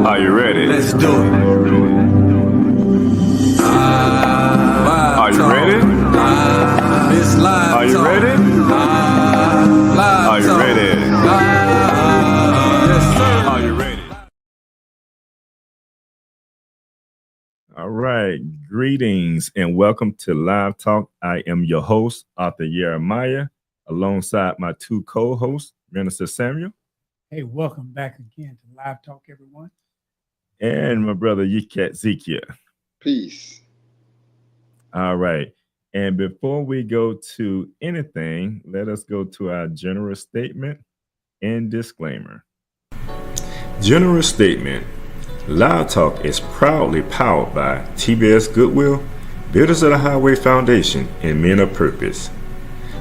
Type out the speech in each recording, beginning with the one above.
Are you ready? Let's do it. Are you ready? This live Are you talk. ready? Live Are you talk. ready? Yes, sir. Are you ready? All right. Greetings and welcome to Live Talk. I am your host, Arthur Jeremiah, alongside my two co-hosts, Minister Samuel. Hey, welcome back again to Live Talk, everyone. And my brother Yisrael-Scott. Peace. All right. And before we go to anything, let us go to our general statement and disclaimer. General statement. Live Talk is proudly powered by TBS Goodwill, Builders of the Highway Foundation, and Men of Purpose.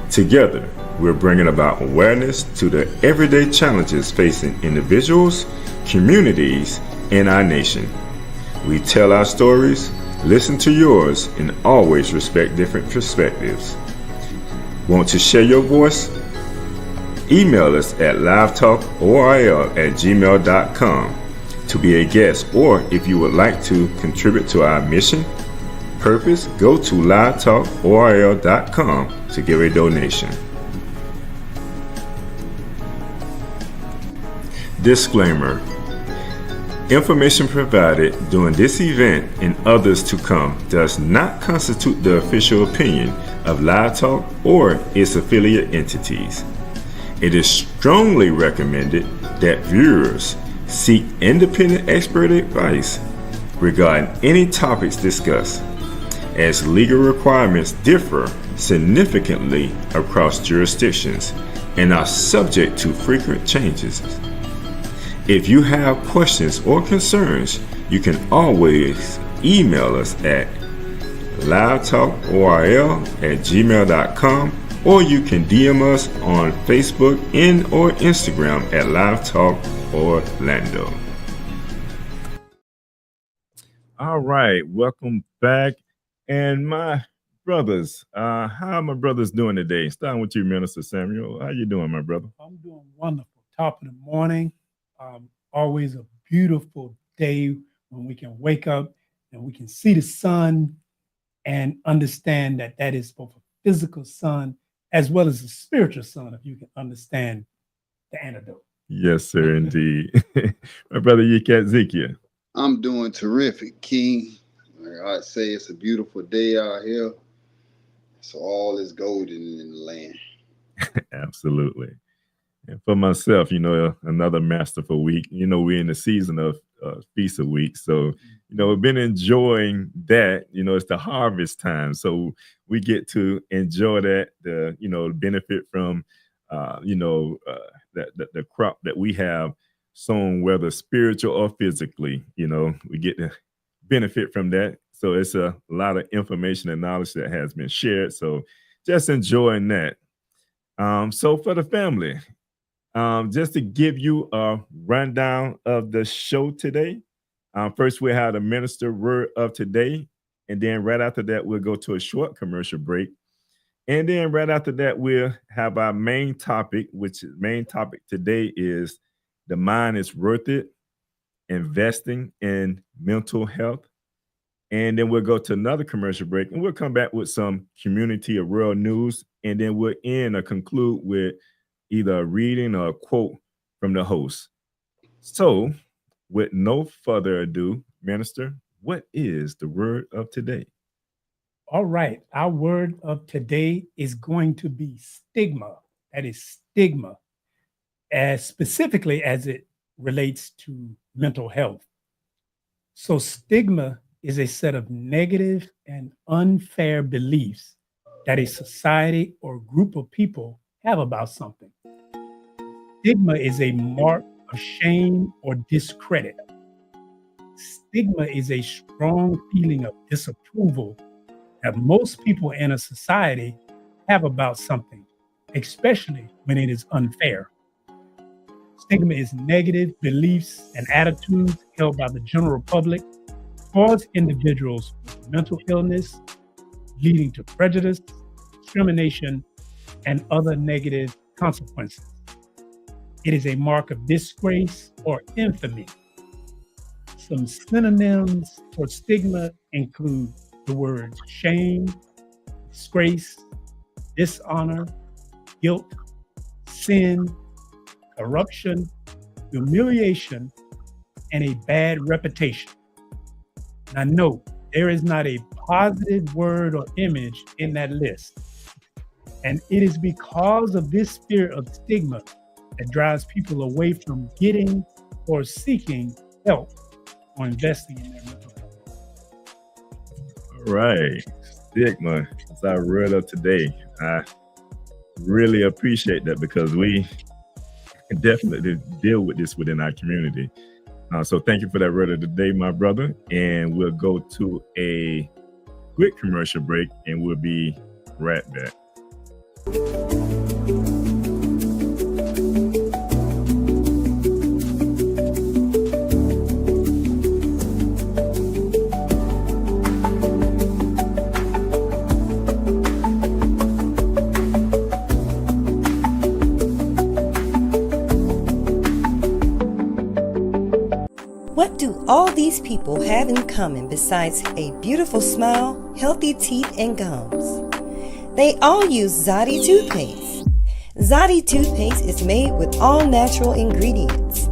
Together, we're bringing about awareness to the everyday challenges facing individuals, communities, and our nation. We tell our stories, listen to yours, and always respect different perspectives. Want to share your voice? Email us at livetalkorl@gmail.com to be a guest, or if you would like to contribute to our mission, purpose, go to livetalkorl.com to give a donation. Disclaimer. Information provided during this event and others to come does not constitute the official opinion of Live Talk or its affiliate entities. It is strongly recommended that viewers seek independent expert advice regarding any topics discussed, as legal requirements differ significantly across jurisdictions and are subject to frequent changes. If you have questions or concerns, you can always email us at livetalkorl@gmail.com, or you can DM us on Facebook and or Instagram at Live Talk Orlando. All right, welcome back. And my brothers, how are my brothers doing today? Starting with you, Minister Samuel. How you doing, my brother? I'm doing wonderful. Top of the morning. Always a beautiful day when we can wake up and we can see the sun and understand that that is both a physical sun as well as a spiritual sun, if you can understand the antidote. Yes, sir, indeed. My brother Yisrael-Scott. I'm doing terrific, King. Like I say, it's a beautiful day out here. So all is golden in the land. Absolutely. And for myself, another masterful week. We're in the season of Feast of Weeks. So, we've been enjoying that. It's the harvest time. So we get to enjoy that, benefit from, the crop that we have sown, whether spiritual or physically. We get to benefit from that. So it's a lot of information and knowledge that has been shared. So just enjoying that. So for the family, just to give you a rundown of the show today. First, we have the minister word of today. And then right after that, we'll go to a short commercial break. And then right after that, we'll have our main topic, which main topic today is the mind is worth it, investing in mental health. And then we'll go to another commercial break and we'll come back with some community or world news. And then we'll end or conclude with either a reading or a quote from the host. So, with no further ado, Minister, what is the word of today? All right. Our word of today is going to be stigma. That is stigma, as specifically as it relates to mental health. So stigma is a set of negative and unfair beliefs that a society or group of people have about something. Stigma is a mark of shame or discredit. Stigma is a strong feeling of disapproval that most people in a society have about something, especially when it is unfair. Stigma is negative beliefs and attitudes held by the general public towards individuals with mental illness, leading to prejudice, discrimination, and other negative consequences. It is a mark of disgrace or infamy. some synonyms for stigma include the words shame, disgrace, dishonor, guilt, sin, corruption, humiliation, and a bad reputation. Now note, there is not a positive word or image in that list. And it is because of this spirit of stigma that drives people away from getting or seeking help or investing in their mental health. All right. Stigma, as I read up today, I really appreciate that because we definitely deal with this within our community. So thank you for that word of the day, my brother. And we'll go to a quick commercial break and we'll be right back. What do all these people have in common besides a beautiful smile, healthy teeth, and gums? They all use Zadi toothpaste. Zadi toothpaste is made with all natural ingredients.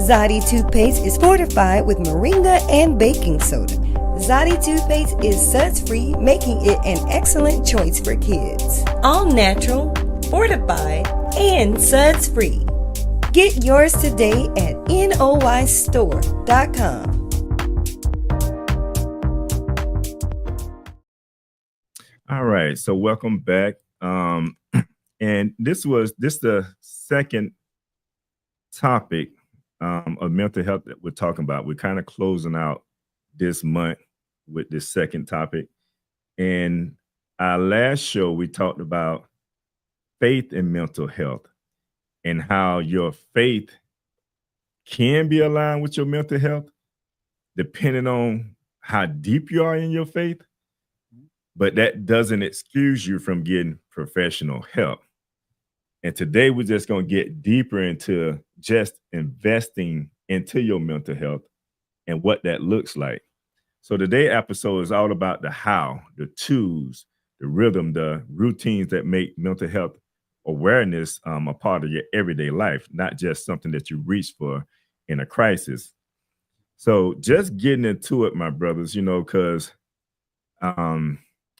Zadi toothpaste is fortified with moringa and baking soda. Zadi toothpaste is suds-free, making it an excellent choice for kids. All natural, fortified, and suds-free. Get yours today at noystore.com. All right, so welcome back. And this the second topic of mental health that we're talking about. We're kind of closing out this month with this second topic. And our last show, we talked about faith and mental health and how your faith can be aligned with your mental health depending on how deep you are in your faith. But that doesn't excuse you from getting professional help. And today we're just going to get deeper into just investing into your mental health and what that looks like. So today's episode is all about the how, the tools, the rhythm, the routines that make mental health awareness a part of your everyday life, not just something that you reach for in a crisis. So just getting into it, my brothers, because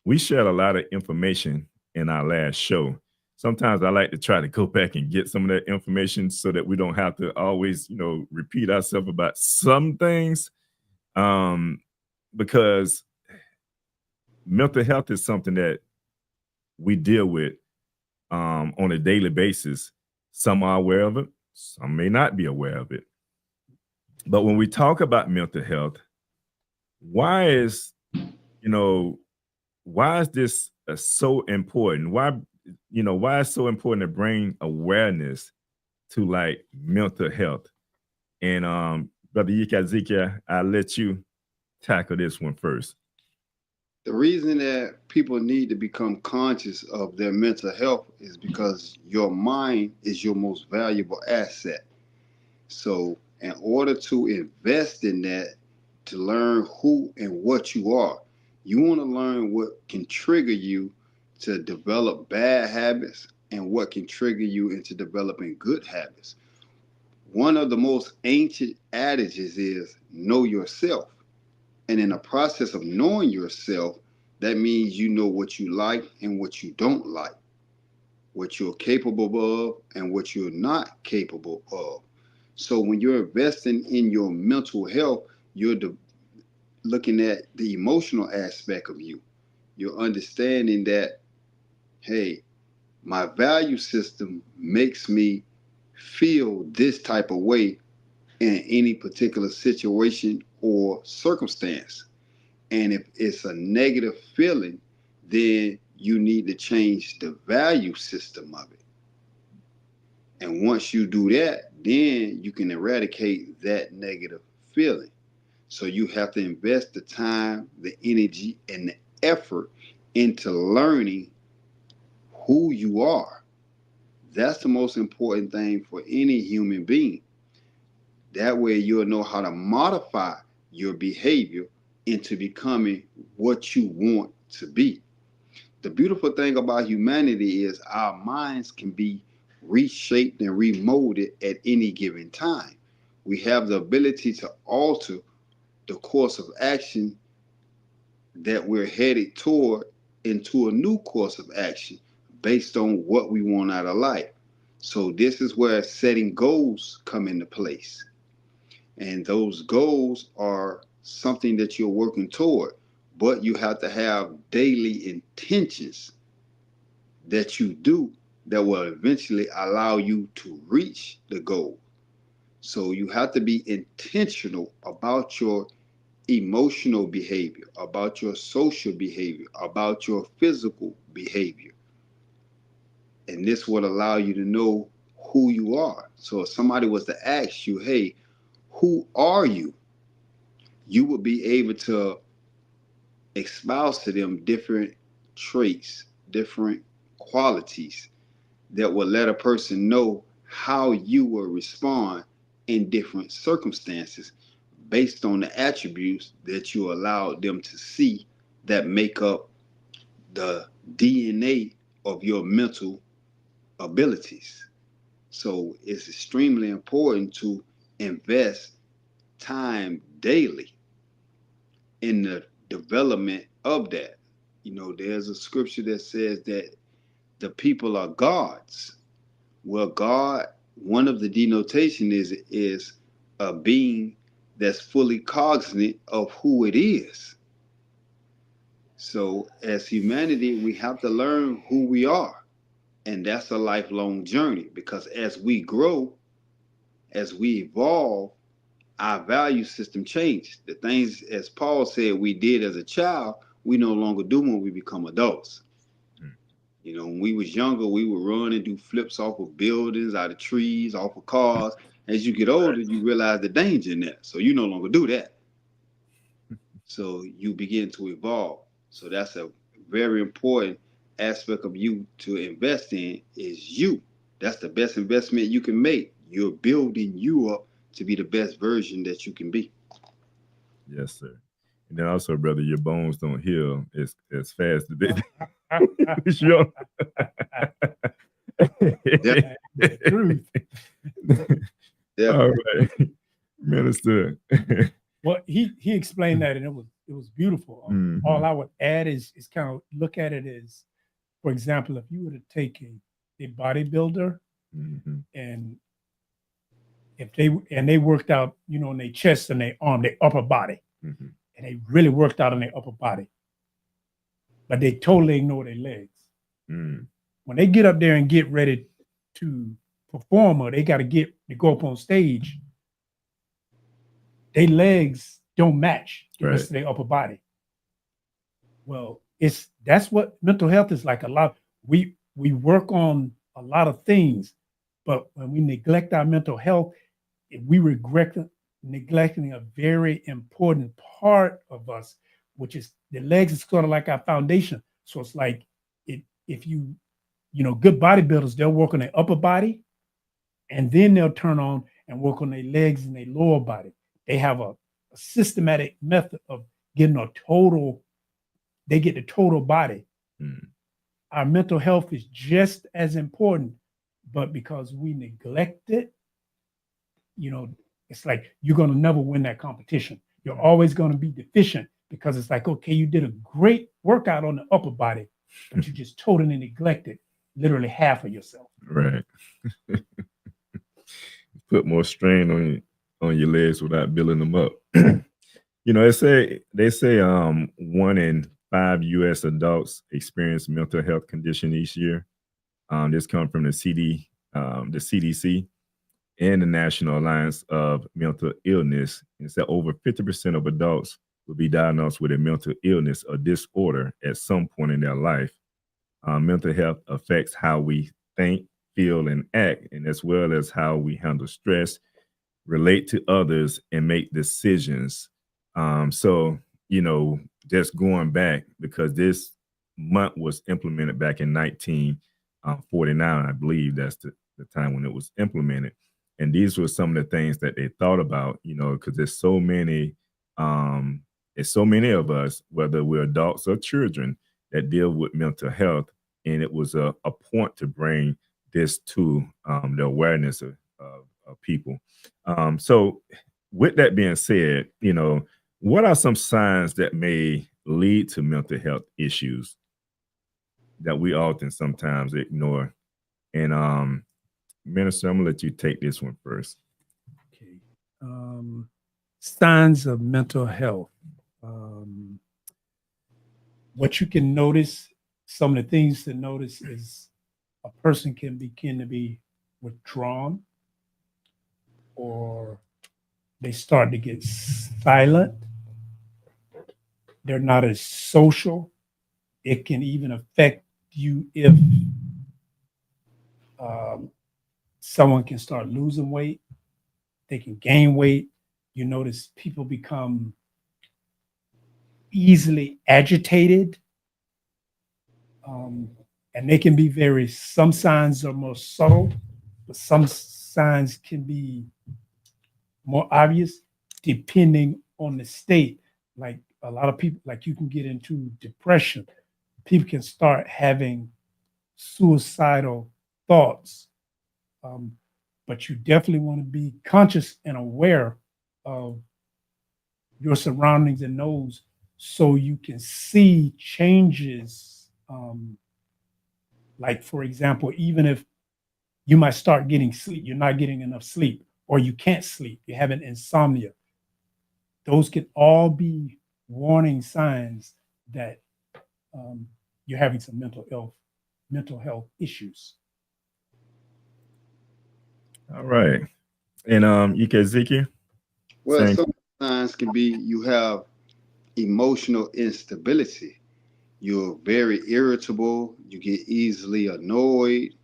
we shared a lot of information in our last show. Sometimes I like to try to go back and get some of that information so that we don't have to always, repeat ourselves about some things. Because mental health is something that we deal with on a daily basis. Some are aware of it, some may not be aware of it. But when we talk about mental health, why is this so important? Why it's so important to bring awareness to like mental health? And Brother Yisrael-Scott, I'll let you tackle this one first. The reason that people need to become conscious of their mental health is because your mind is your most valuable asset. So in order to invest in that, to learn who and what you are, you want to learn what can trigger you to develop bad habits and what can trigger you into developing good habits. One of the most ancient adages is know yourself. And in the process of knowing yourself, that means you know what you like and what you don't like, what you're capable of and what you're not capable of. So when you're investing in your mental health, you're looking at the emotional aspect of you. You're understanding that, hey, my value system makes me feel this type of way in any particular situation or circumstance. And if it's a negative feeling, then you need to change the value system of it. And once you do that, then you can eradicate that negative feeling. So you have to invest the time, the energy, and the effort into learning who you are. That's the most important thing for any human being. That way you'll know how to modify your behavior into becoming what you want to be. The beautiful thing about humanity is our minds can be reshaped and remolded at any given time. We have the ability to alter the course of action that we're headed toward into a new course of action based on what we want out of life. So this is where setting goals come into place. And those goals are something that you're working toward, but you have to have daily intentions that you do that will eventually allow you to reach the goal. So you have to be intentional about your emotional behavior, about your social behavior, about your physical behavior. And this would allow you to know who you are. So if somebody was to ask you, hey, who are you? You would be able to espouse to them different traits, different qualities that will let a person know how you will respond in different circumstances based on the attributes that you allowed them to see that make up the DNA of your mental abilities. So it's extremely important to invest time daily in the development of that. You know, there's a scripture that says that the people are gods. Well, God, one of the denotation is a being that's fully cognizant of who it is. So as humanity, we have to learn who we are. And that's a lifelong journey, because as we grow, as we evolve, our value system changes. The things, as Paul said, we did as a child, we no longer do when we become adults. You know, when we was younger, we would run and do flips off of buildings, out of trees, off of cars. As you get older, you realize the danger in that. So you no longer do that. So you begin to evolve. So that's a very important aspect of you to invest in, is you. That's the best investment you can make. You're building you up to be the best version that you can be. Yes, sir. And then also, brother, your bones don't heal as fast as they sure. Truth. Yeah. All right, Minister. Well, he explained that, and it was beautiful. Mhm. All I would add is kind of look at it as, for example, if you were to take a bodybuilder Mhm. and if they worked out, you know, in their chest and their arm, their upper body, Mhm. and they really worked out in their upper body, but they totally ignore their legs. Mm. When they get up there and get ready to perform, or they got to go up on stage, their legs don't match the rest of their upper body. Well, that's what mental health is like. A lot we work on a lot of things, but when we neglect our mental health, we regret neglecting a very important part of us, which is the legs. Is sort of like our foundation. So it's like if you know, good bodybuilders, they'll work on their upper body, and then they'll turn on and work on their legs and their lower body. They have a systematic method of getting they get the total body. Mm. Our mental health is just as important, but because we neglect it, you know, it's like you're going to never win that competition. You're always going to be deficient, because it's like, okay, you did a great workout on the upper body, but you just totally neglected literally half of yourself. Right. Put more strain on your legs without building them up. You know, they say 1 in 5 U.S. adults experience mental health condition each year. This comes from the CDC and the National Alliance of Mental Illness. It said over 50% of adults will be diagnosed with a mental illness or disorder at some point in their life. Mental health affects how we think, feel, and act, and as well as how we handle stress, relate to others, and make decisions. So, you know, just going back, because this month was implemented back in 1949, I believe that's the time when it was implemented. And these were some of the things that they thought about, you know, because there's so many There's so many of us, whether we're adults or children, that deal with mental health, and it was a point to bring this to the awareness of people. So with that being said, you know, what are some signs that may lead to mental health issues that we often sometimes ignore? And Minister, I'm gonna let you take this one first. Okay. Signs of mental health. What you can notice, some of the things to notice is a person can begin to be withdrawn, or they start to get silent. They're not as social. It can even affect you if someone can start losing weight. They can gain weight. You notice people become easily agitated. And they can be some signs are more subtle, but some signs can be more obvious depending on the state. Like a lot of people, like you can get into depression. People can start having suicidal thoughts. But you definitely want to be conscious and aware of your surroundings and those, so you can see changes. Like, for example, even if you might start getting sleep, you're not getting enough sleep, or you can't sleep, you're having insomnia. Those can all be warning signs that you're having some mental health issues. All right. And Ezekiel? Well, Same. some signs can be you have emotional instability. You're very irritable. You get easily annoyed.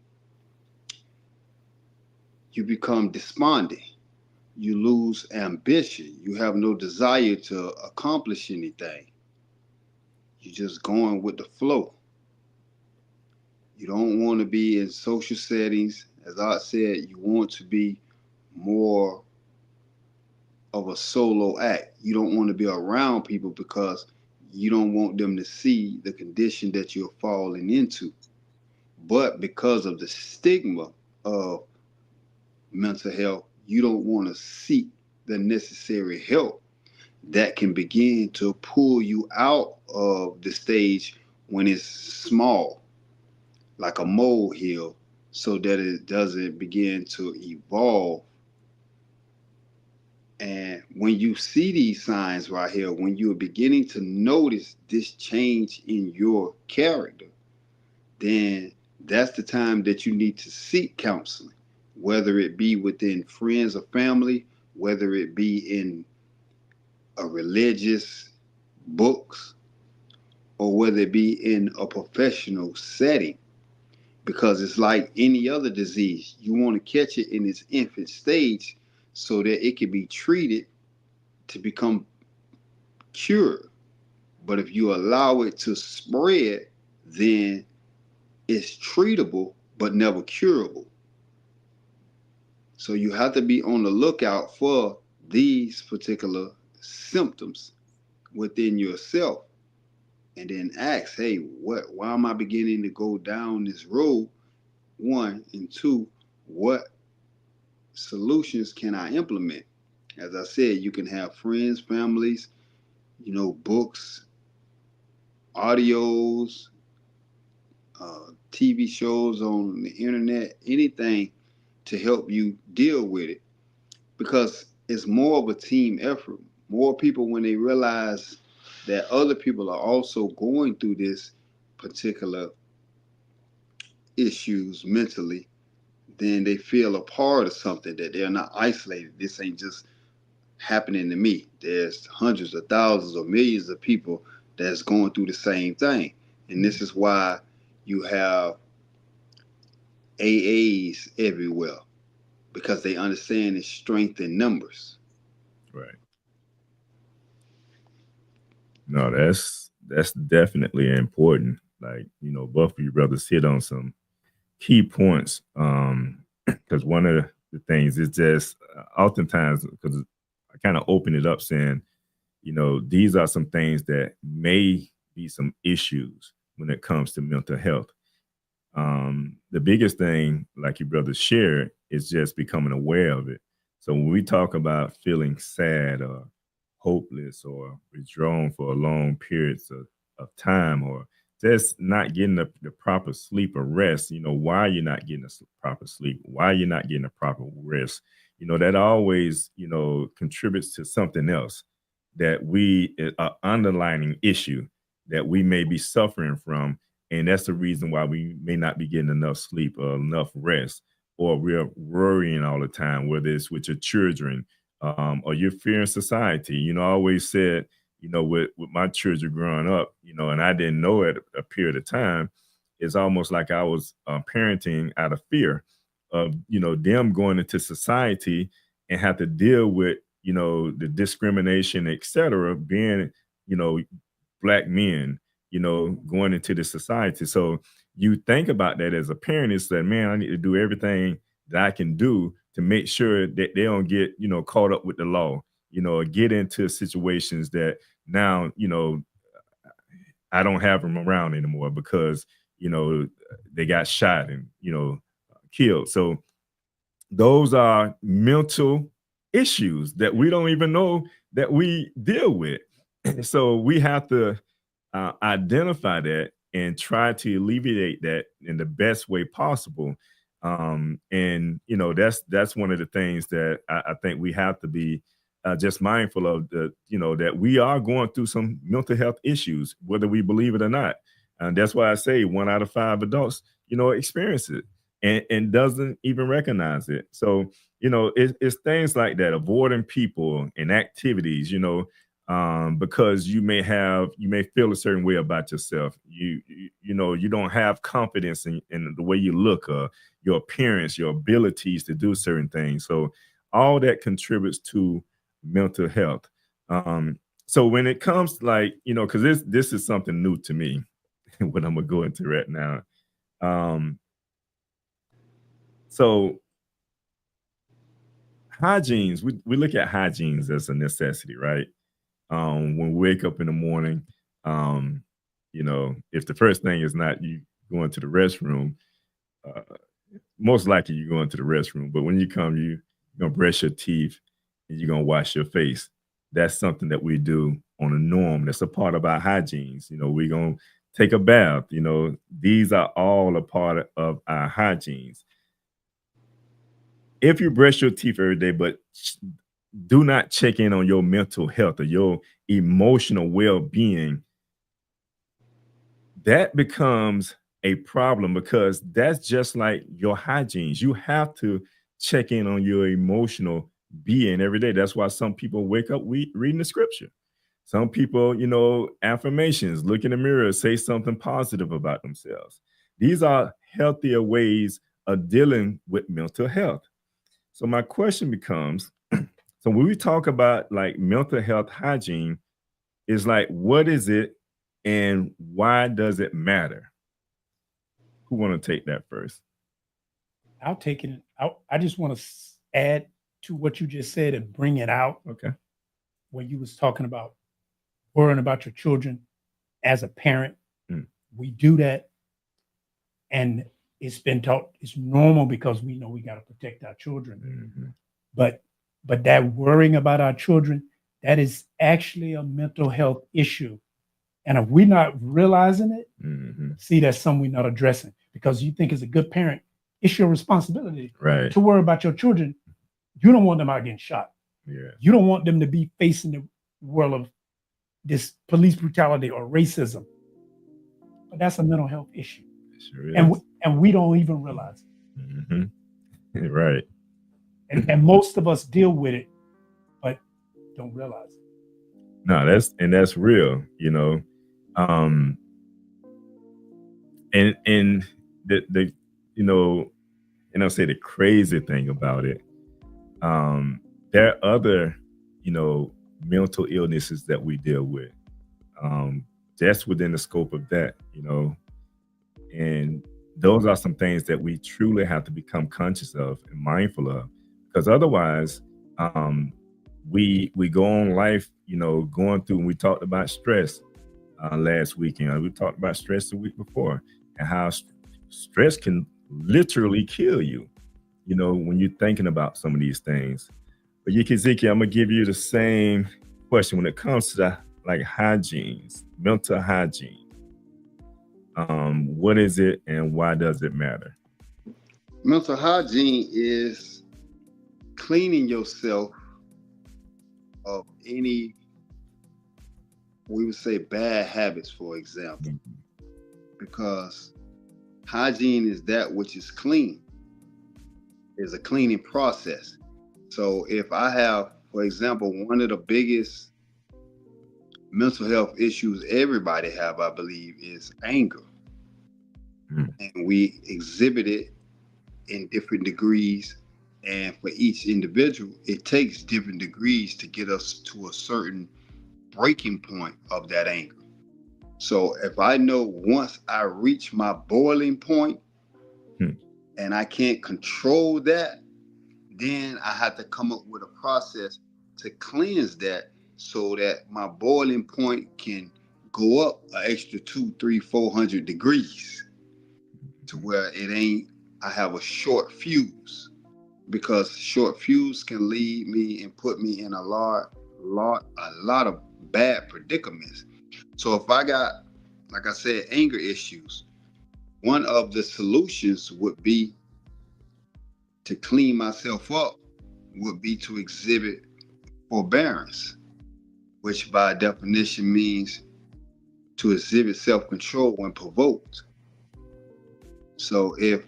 You become despondent. You lose ambition. You have no desire to accomplish anything. You're just going with the flow. You don't want to be in social settings. As I said, you want to be more of a solo act. You don't want to be around people because you don't want them to see the condition that you're falling into. But because of the stigma of mental health, you don't want to seek the necessary help that can begin to pull you out of the stage when it's small, like a molehill, so that it doesn't begin to evolve. And when you see these signs right here, when you're beginning to notice this change in your character, then that's the time that you need to seek counseling, whether it be within friends or family, whether it be in a religious books, or whether it be in a professional setting. Because it's like any other disease. You want to catch it in its infant stage so that it can be treated to become cured. But if you allow it to spread, then it's treatable but never curable. So you have to be on the lookout for these particular symptoms within yourself, and then ask, hey, why am I beginning to go down this road? One, and two, what solutions can I implement? As I said, you can have friends, families, books, audios, TV shows on the internet, anything to help you deal with it, because it's more of a team effort. More people, when they realize that other people are also going through this particular issues mentally, then they feel a part of something, that they're not isolated. This ain't just happening to me. There's hundreds of thousands or millions of people that's going through the same thing. And this is why you have AAs everywhere, because they understand its strength in numbers. Right. No, that's definitely important. Like, both of you brothers hit on some key points. Because one of the things is just oftentimes, because I kind of open it up saying, these are some things that may be some issues when it comes to mental health. The biggest thing, like your brother shared, is just becoming aware of it. So when we talk about feeling sad or hopeless or withdrawn for long periods of time, or just not getting the proper sleep or rest, why you're not getting the proper sleep, why you're not getting the proper rest, that always, contributes to something else that an underlining issue that we may be suffering from. And that's the reason why we may not be getting enough sleep or enough rest, or we're worrying all the time, whether it's with your children, or you're fearing society. I always said, with my children growing up, and I didn't know at a period of time, it's almost like I was parenting out of fear of, them going into society and have to deal with, the discrimination, et cetera, being, Black men, going into the society. So you think about that as a parent, it's that, man, I need to do everything that I can do to make sure that they don't get, caught up with the law, or get into situations that now, I don't have them around anymore because, they got shot and, killed. So those are mental issues that we don't even know that we deal with. So we have to identify that and try to alleviate that in the best way possible. And that's one of the things that I think we have to be just mindful of, that we are going through some mental health issues, whether we believe it or not. And that's why I say 1 out of 5 adults, experience it and doesn't even recognize it. So, it's things like that, avoiding people and activities, because you may feel a certain way about yourself. You don't have confidence in the way you look, or your appearance, your abilities to do certain things. So all that contributes to mental health. So when it comes because this is something new to me, what I'm gonna go into right now. So hygienes, we look at hygienes as a necessity, right? When we wake up in the morning, if the first thing is not you going to the restroom, most likely you're going to the restroom. But when you come, you're going to brush your teeth and you're going to wash your face. That's something that we do on a norm. That's a part of our hygienes. We're going to take a bath. These are all a part of our hygienes. If you brush your teeth every day, but do not check in on your mental health or your emotional well-being, that becomes a problem, because that's just like your hygienes. You have to check in on your emotional being every day. That's why some people wake up reading the scripture. Some people, affirmations, look in the mirror, say something positive about themselves. These are healthier ways of dealing with mental health. So my question becomes, so when we talk about like mental health hygiene, is like, what is it and why does it matter? Who want to take that first? I'll take it. I just want to add to what you just said and bring it out. Okay. When you was talking about worrying about your children as a parent, we do that. And it's been taught, it's normal because we know we got to protect our children. Mm-hmm. But that worrying about our children, that is actually a mental health issue. And if we're not realizing it, see, that's something we're not addressing, because you think as a good parent, it's your responsibility to worry about your children. You don't want them out getting shot. Yeah. You don't want them to be facing the world of this police brutality or racism. But that's a mental health issue. Sure is. And we don't even realize it. Mm-hmm. Right. And most of us deal with it, but don't realize it. No, that's real, and the and I'll say the crazy thing about it, there are other, mental illnesses that we deal with. That's within the scope of that, and those are some things that we truly have to become conscious of and mindful of, because otherwise, we go on life, going through, and we talked about stress last weekend. We talked about stress the week before, and how stress can literally kill you, when you're thinking about some of these things. But Yisrael, I'm gonna give you the same question when it comes to like hygiene, mental hygiene. What is it and why does it matter? Mental hygiene is cleaning yourself of any, we would say, bad habits, for example, because hygiene is that which is clean. It's a cleaning process. So if I have, for example, one of the biggest mental health issues everybody have, I believe, is anger. And we exhibit it in different degrees. And for each individual, it takes different degrees to get us to a certain breaking point of that anger. So if I know once I reach my boiling point and I can't control that, then I have to come up with a process to cleanse that so that my boiling point can go up an extra 200, 300, 400 degrees to where I have a short fuse, because short fuse can lead me and put me in a lot of bad predicaments. So if I got, like I said, anger issues, one of the solutions would be to clean myself up, would be to exhibit forbearance, which by definition means to exhibit self-control when provoked. So if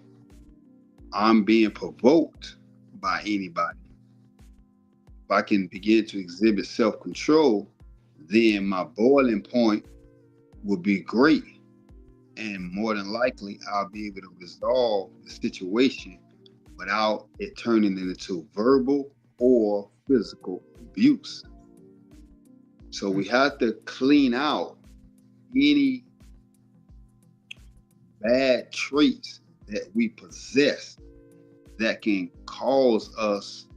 I'm being provoked by anybody, if I can begin to exhibit self-control, then my boiling point will be great. And more than likely, I'll be able to resolve the situation without it turning into verbal or physical abuse. So we have to clean out any bad traits that we possess that can cause us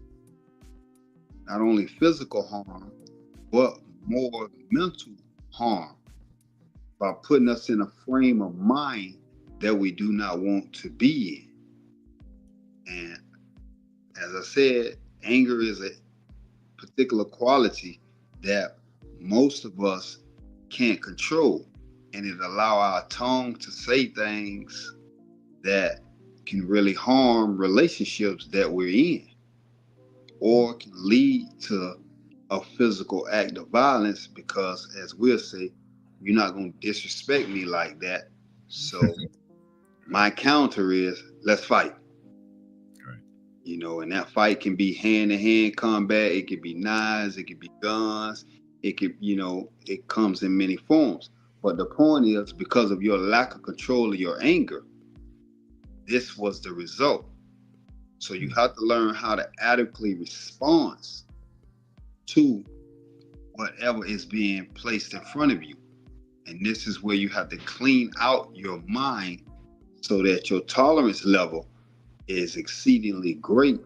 not only physical harm, but more mental harm by putting us in a frame of mind that we do not want to be in. And as I said, anger is a particular quality that most of us can't control, and it allows our tongue to say things that can really harm relationships that we're in, or can lead to a physical act of violence, because as we'll say, you're not going to disrespect me like that. So my counter is, let's fight. Right. And that fight can be hand-to-hand combat. It could be knives. It could be guns. It could, it comes in many forms. But the point is, because of your lack of control of your anger, this was the result. So you have to learn how to adequately respond to whatever is being placed in front of you. And this is where you have to clean out your mind so that your tolerance level is exceedingly great.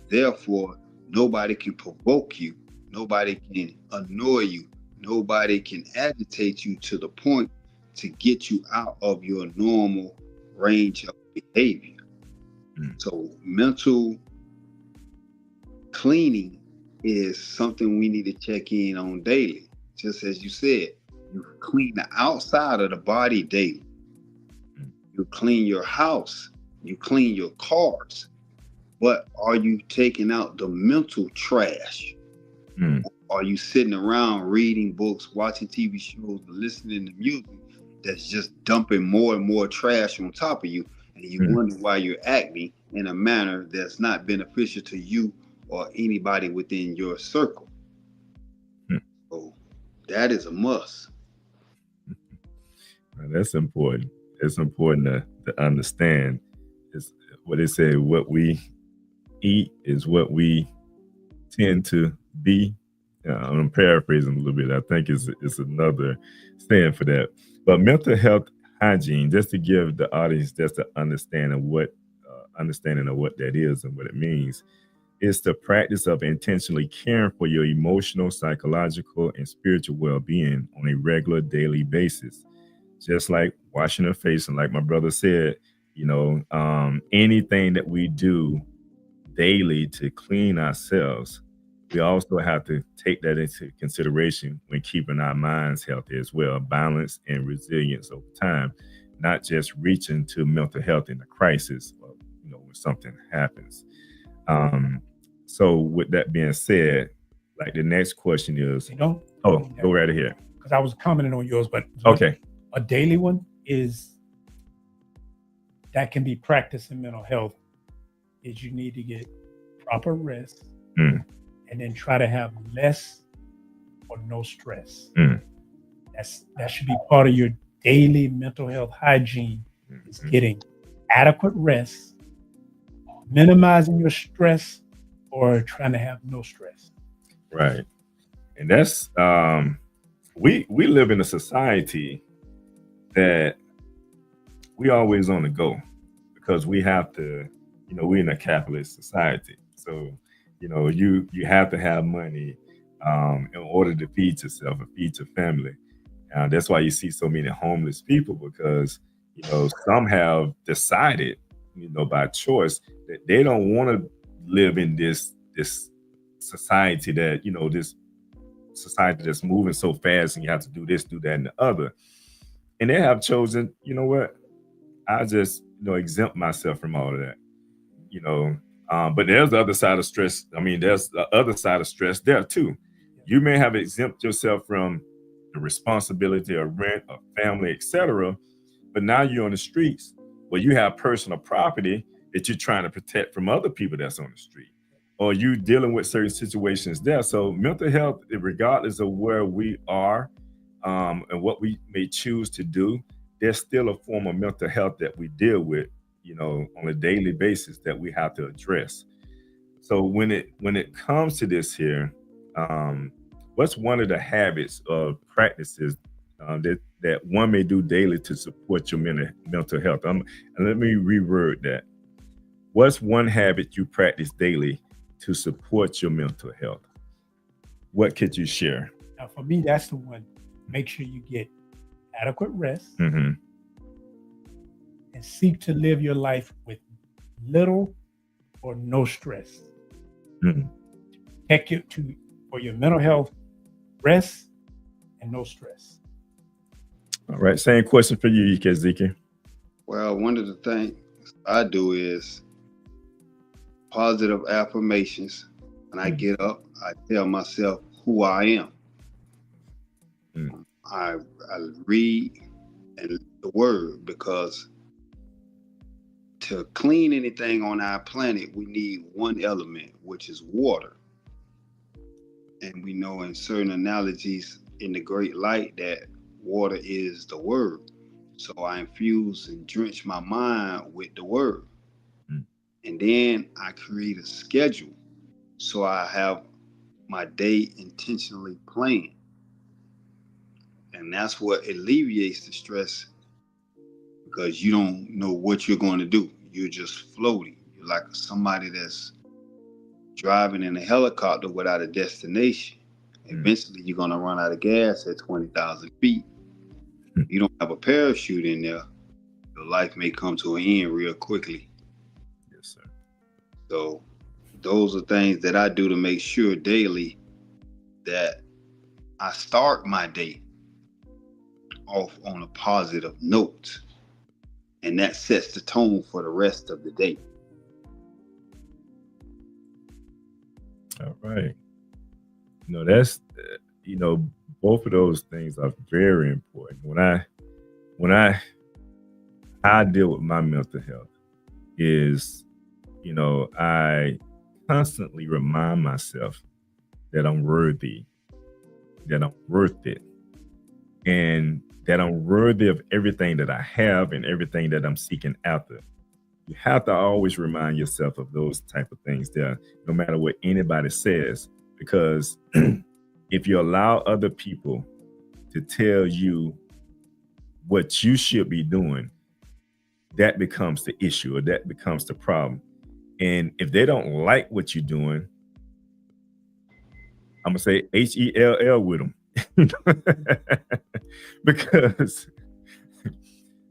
Therefore, nobody can provoke you. Nobody can annoy you. Nobody can agitate you to the point to get you out of your normal range of behavior. So mental cleaning is something we need to check in on daily. Just as you said, you clean the outside of the body daily. You clean your house. You clean your cars. But are you taking out the mental trash? Are you sitting around reading books, watching TV shows, listening to music that's just dumping more and more trash on top of you? And you wonder why you're acting in a manner that's not beneficial to you or anybody within your circle. So that is a must. That's important. It's important to understand. It's what they say, what we eat is what we tend to be. I'm paraphrasing a little bit. I think it's another saying for that. But mental health hygiene, just to give the audience just an understanding of what that is and what it means. It's the practice of intentionally caring for your emotional, psychological, and spiritual well-being on a regular daily basis. Just like washing our face, and like my brother said, anything that we do daily to clean ourselves, we also have to take that into consideration when keeping our minds healthy as well, balance and resilience over time, not just reaching to mental health in a crisis or when something happens. So with that being said, like the next question is, go right ahead. Because I was commenting on yours, but okay, a daily one is that can be practiced in mental health. Is you need to get proper rest and then try to have less or no stress. That should be part of your daily mental health hygiene. Is getting adequate rest, minimizing your stress, or trying to have no stress. Right. And that's we live in a society that we always on the go, because we have to, we're in a capitalist society. So, you have to have money in order to feed yourself and feed your family. That's why you see so many homeless people, because, some have decided, by choice, that they don't want to live in this society that, this society that's moving so fast and you have to do this, do that, and the other. And they have chosen, I just, exempt myself from all of that, but there's the other side of stress. I mean, there's the other side of stress there too. You may have exempt yourself from the responsibility of rent, of family, etc. But now you're on the streets where you have personal property that you're trying to protect from other people that's on the street, or you dealing with certain situations there. So mental health, regardless of where we are and what we may choose to do, there's still a form of mental health that we deal with, on a daily basis that we have to address. So when it comes to this here, what's one of the habits or practices that one may do daily to support your mental health? And let me reword that. What's one habit you practice daily to support your mental health? What could you share? Now, for me, that's the one. Make sure you get adequate rest Mm-hmm. and seek to live your life with little or no stress. Mm-hmm. Protect you for your mental health, rest and no stress. All right. Same question for you, Ezekiel. Well, one of the things I do is positive affirmations. When I get up, I tell myself who I am. I read and the word, because to clean anything on our planet, we need one element, which is water. And we know in certain analogies in the great light that water is the word. So I infuse and drench my mind with the word. And then I create a schedule. So I have my day intentionally planned. And that's what alleviates the stress, because you don't know what you're going to do. You're just floating. You're like somebody that's driving in a helicopter without a destination. Eventually, you're going to run out of gas at 20,000 feet. You don't have a parachute in there, your life may come to an end real quickly. Yes, sir. So those are things that I do to make sure daily that I start my day off on a positive note. And that sets the tone for the rest of the day. All right. That's, both of those things are very important. When I deal with my mental health is, I constantly remind myself that I'm worthy, that I'm worth it, and that I'm worthy of everything that I have and everything that I'm seeking after. You have to always remind yourself of those type of things there, no matter what anybody says, because if you allow other people to tell you what you should be doing, that becomes the issue, or that becomes the problem. And if they don't like what you're doing, I'm gonna say HELL with them. Because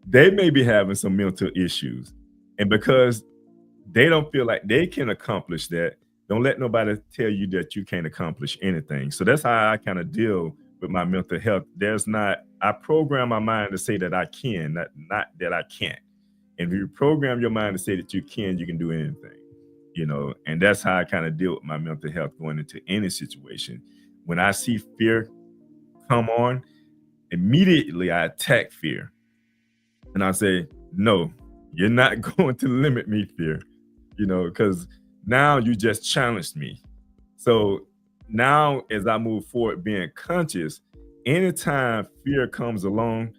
they may be having some mental issues. And because they don't feel like they can accomplish that, don't let nobody tell you that you can't accomplish anything. So that's how I kind of deal with my mental health. I program my mind to say that I can, not that I can't. And if you program your mind to say that you can do anything, and that's how I kind of deal with my mental health going into any situation. When I see fear come on, immediately I attack fear. And I say, no, you're not going to limit me, fear, because now you just challenged me. So now as I move forward being conscious, anytime fear comes along,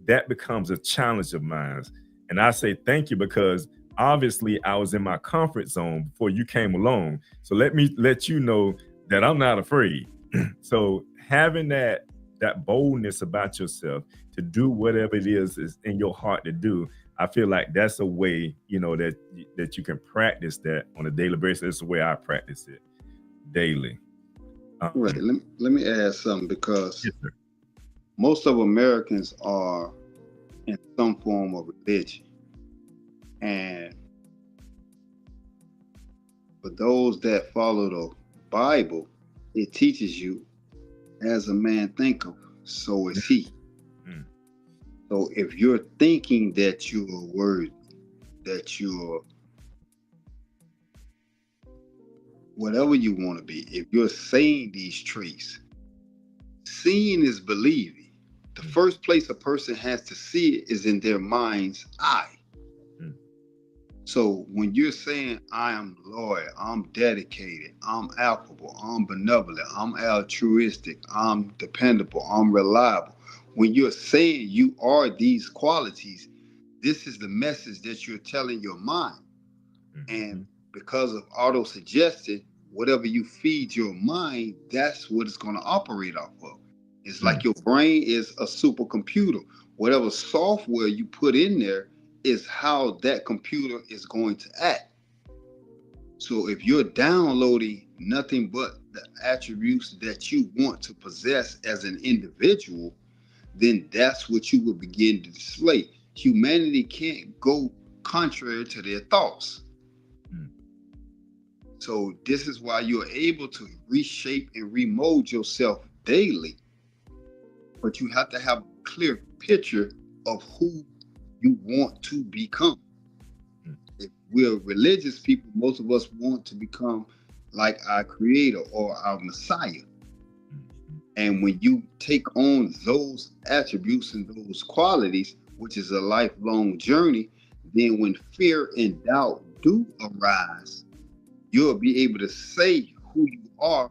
that becomes a challenge of mine. And I say thank you, because obviously I was in my comfort zone before you came along. So let me let you know that I'm not afraid. So having that boldness about yourself to do whatever it is in your heart to do, I feel like that's a way, that you can practice that on a daily basis. That's the way I practice it daily. Right. Let me add something, because Yes, sir. most of Americans are in some form of religion. And for those that follow the Bible, it teaches you, as a man thinketh, so is he. Mm. So if you're thinking that you're worthy, that you're whatever you want to be, if you're saying these traits, seeing is believing. The first place a person has to see it is in their mind's eye. So when you're saying, I am loyal, I'm dedicated, I'm affable, I'm benevolent, I'm altruistic, I'm dependable, I'm reliable. When you're saying you are these qualities, this is the message that you're telling your mind. And because of auto-suggestion, whatever you feed your mind, that's what it's going to operate off of. It's like your brain is a supercomputer. Whatever software you put in there is how that computer is going to act. So if you're downloading nothing but the attributes that you want to possess as an individual, then that's what you will begin to display. Humanity can't go contrary to their thoughts. So this is why you're able to reshape and remold yourself daily. But you have to have a clear picture of who you want to become. If we're religious people, most of us want to become like our creator or our Messiah. And when you take on those attributes and those qualities, which is a lifelong journey, then when fear and doubt do arise, you'll be able to say who you are,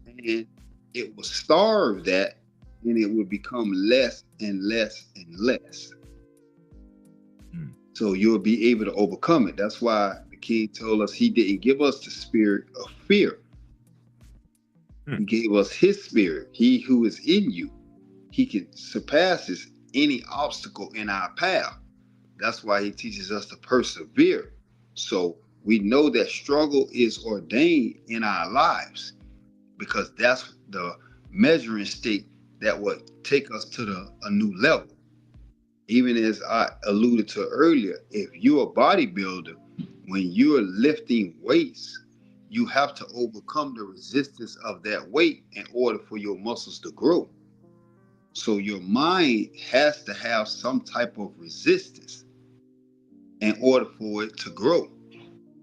and it will starve that, and it will become less and less and less. So you'll be able to overcome it. That's why the King told us he didn't give us the spirit of fear. He gave us his spirit. He who is in you, he can surpasses any obstacle in our path. That's why he teaches us to persevere. So we know that struggle is ordained in our lives, because that's the measuring stick that will take us to a new level. Even as I alluded to earlier, if you're a bodybuilder, when you're lifting weights, you have to overcome the resistance of that weight in order for your muscles to grow. So your mind has to have some type of resistance in order for it to grow.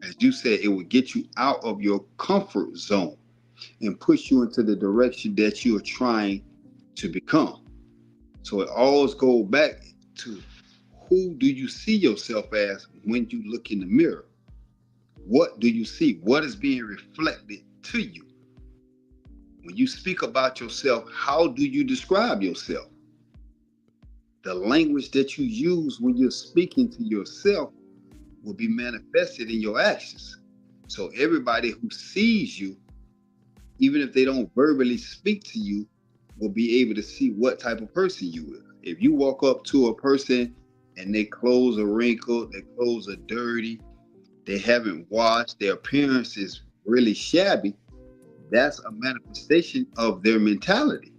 As you said, it will get you out of your comfort zone and push you into the direction that you are trying to become. So it always goes back to, who do you see yourself as when you look in the mirror? What do you see? What is being reflected to you? When you speak about yourself, how do you describe yourself? The language that you use when you're speaking to yourself will be manifested in your actions. So everybody who sees you, even if they don't verbally speak to you, will be able to see what type of person you are. If you walk up to a person and their clothes are wrinkled, their clothes are dirty, they haven't washed, their appearance is really shabby, that's a manifestation of their mentality.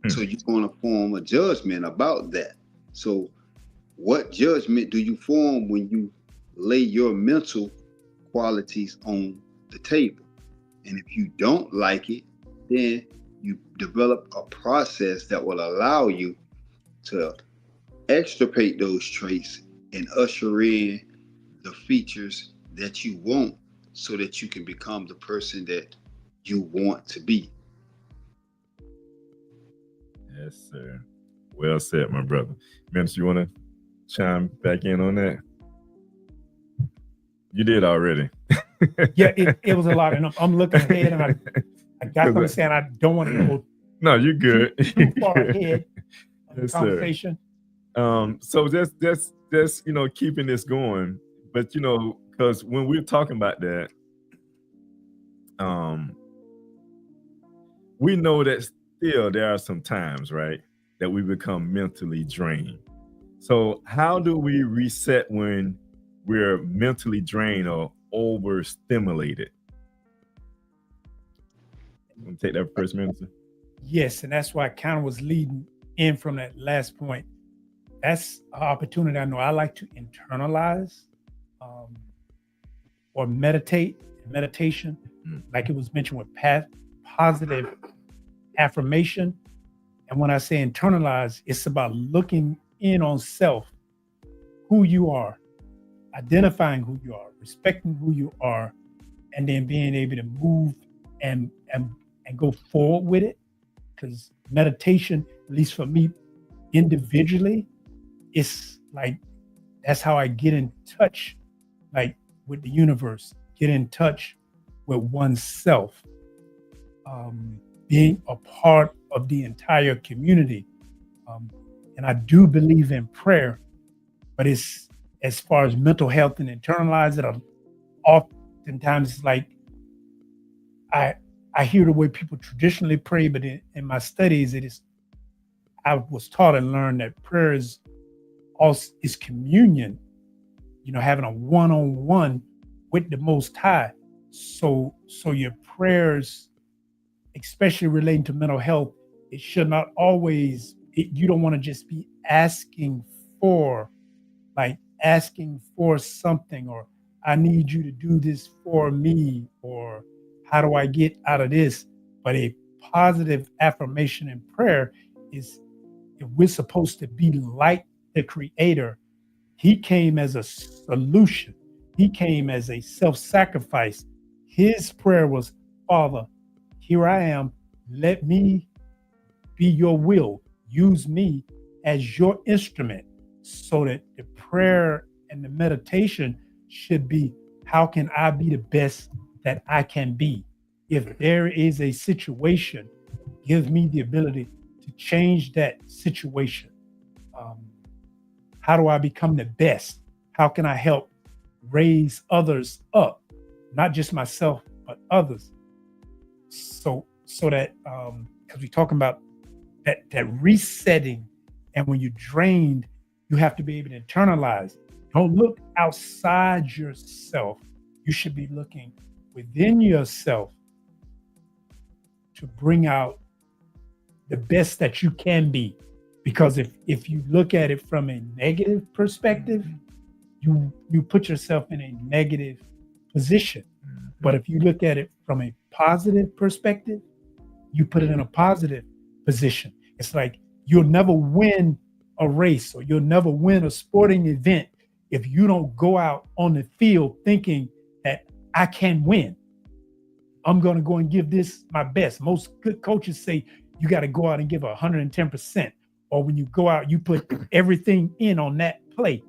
So you're going to form a judgment about that. So what judgment do you form when you lay your mental qualities on the table? And if you don't like it, then you develop a process that will allow you to extirpate those traits and usher in the features that you want so that you can become the person that you want to be. Yes, sir. Well said, my brother. Minister, you want to chime back in on that? You did already. Yeah, it was a lot. And I'm looking ahead, and I got to understand I don't want to go no, you're good. too far ahead of the Yes, conversation. So just keeping this going, but because when we're talking about that, we know that still there are some times, right, that we become mentally drained. So how do we reset when we're mentally drained or overstimulated? You want to take that first, Minister? Yes, and that's why I kind of was leading in from that last point. That's an opportunity I know I like to internalize or meditate. Meditation, like it was mentioned with positive affirmation. And when I say internalize, it's about looking in on self, who you are, identifying who you are, respecting who you are, and then being able to move and go forward with it. Because meditation, at least for me individually, it's like that's how I get in touch, like with the universe, get in touch with oneself, being a part of the entire community. And I do believe in prayer, but it's as far as mental health and internalize it, oftentimes it's like I hear the way people traditionally pray, but in my studies, I was taught and learned that prayer is communion, having a one-on-one with the Most High. So your prayers, especially relating to mental health, it should not always, you don't want to just be asking for something, or I need you to do this for me, or how do I get out of this? But a positive affirmation in prayer is, if we're supposed to be like the Creator, He came as a solution. He came as a self-sacrifice. His prayer was, Father, here I am. Let me be your will. Use me as your instrument. So that the prayer and the meditation should be, how can I be the best that I can be? If there is a situation, give me the ability to change that situation. How do I become the best? How can I help raise others up? Not just myself, but others. So that, because we're talking about that resetting, and when you're drained, you have to be able to internalize. Don't look outside yourself. You should be looking within yourself to bring out the best that you can be. Because if you look at it from a negative perspective, you put yourself in a negative position. But if you look at it from a positive perspective, you put it in a positive position. It's like you'll never win a race, or you'll never win a sporting event if you don't go out on the field thinking that I can win. I'm going to go and give this my best. Most good coaches say you got to go out and give 110%. Or when you go out, you put everything in on that play.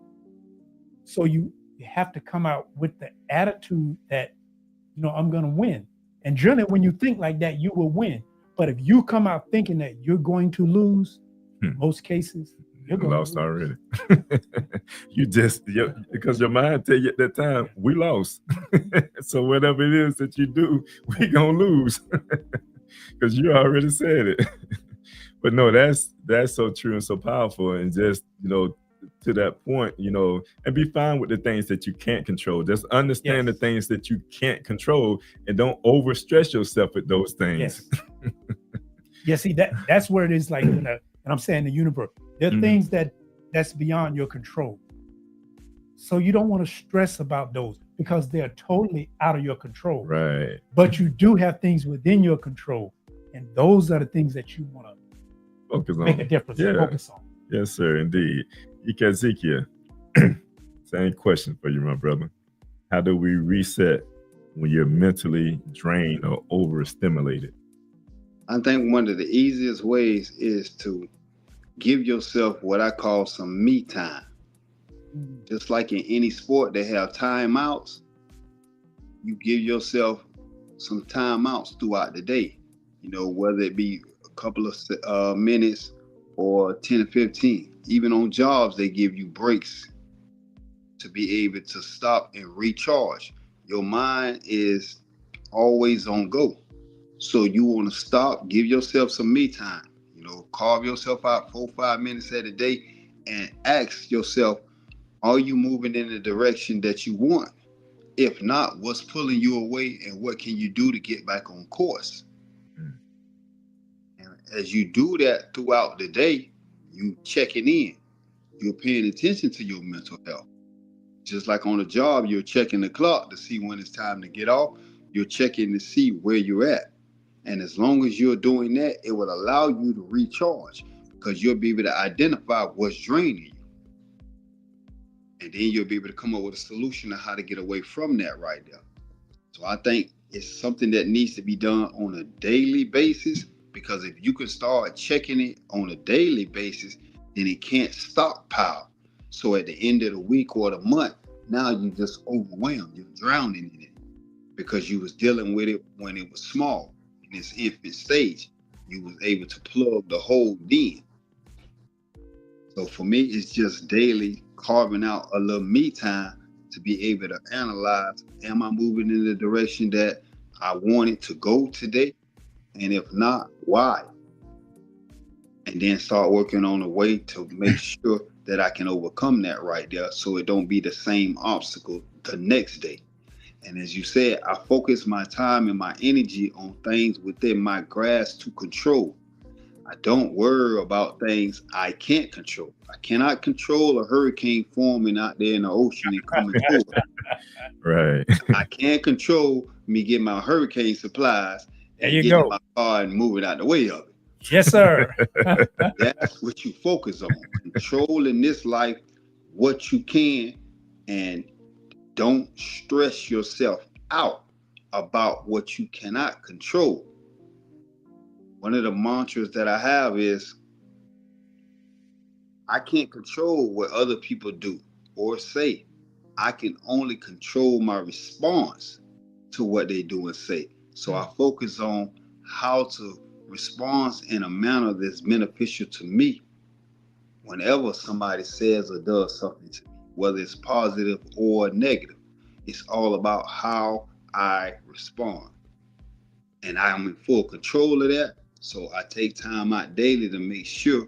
So you have to come out with the attitude that, I'm going to win. And generally, when you think like that, you will win. But if you come out thinking that you're going to lose, in most cases, you're going lost to lose. already. Because your mind tell you at that time, we lost. So whatever it is that you do, we gonna lose. Because you already said it. But no, that's so true and so powerful. And just, to that point, and be fine with the things that you can't control. Just understand the Yes. things that you can't control, and don't overstress yourself with those things. Yes. Yeah, see, that's where it is, like, and I'm saying the universe. There are things that's beyond your control. So you don't want to stress about those because they're totally out of your control. Right. But you do have things within your control. And those are the things that you want to Focus make on. a difference. Yeah. Focus on. Yes, sir, indeed. Ezekiel, same question for you, my brother. How do we reset when you're mentally drained or overstimulated? I think one of the easiest ways is to give yourself what I call some me time. Just like in any sport, they have timeouts. You give yourself some timeouts throughout the day, whether it be a couple of minutes or 10 or 15. Even on jobs, they give you breaks to be able to stop and recharge. Your mind is always on go. So you want to stop, give yourself some me time, carve yourself out 4-5 minutes at a day and ask yourself, are you moving in the direction that you want? If not, what's pulling you away and what can you do to get back on course? And as you do that throughout the day, you checking in, you're paying attention to your mental health. Just like on a job, you're checking the clock to see when it's time to get off. You're checking to see where you're at. And as long as you're doing that, it will allow you to recharge because you'll be able to identify what's draining you. And then you'll be able to come up with a solution on how to get away from that right there. So I think it's something that needs to be done on a daily basis, because if you can start checking it on a daily basis, then it can't stockpile. So at the end of the week or the month, now you're just overwhelmed. You're drowning in it because you was dealing with it when it was small. In its infant stage, you was able to plug the hole in. So for me, it's just daily carving out a little me time to be able to analyze, am I moving in the direction that I wanted to go today? And if not, why? And then start working on a way to make sure that I can overcome that right there so it don't be the same obstacle the next day. And as you said, I focus my time and my energy on things within my grasp to control. I don't worry about things I can't control. I cannot control a hurricane forming out there in the ocean and coming through it. Right. I can't control me getting my hurricane supplies There and you getting go. in my car and moving out the way of it. Yes, sir. That's what you focus on. Control in this life what you can, and don't stress yourself out about what you cannot control. One of the mantras that I have is, I can't control what other people do or say. I can only control my response to what they do and say. So I focus on how to respond in a manner that's beneficial to me whenever somebody says or does something to me, whether it's positive or negative. It's all about how I respond. And I'm in full control of that. So I take time out daily to make sure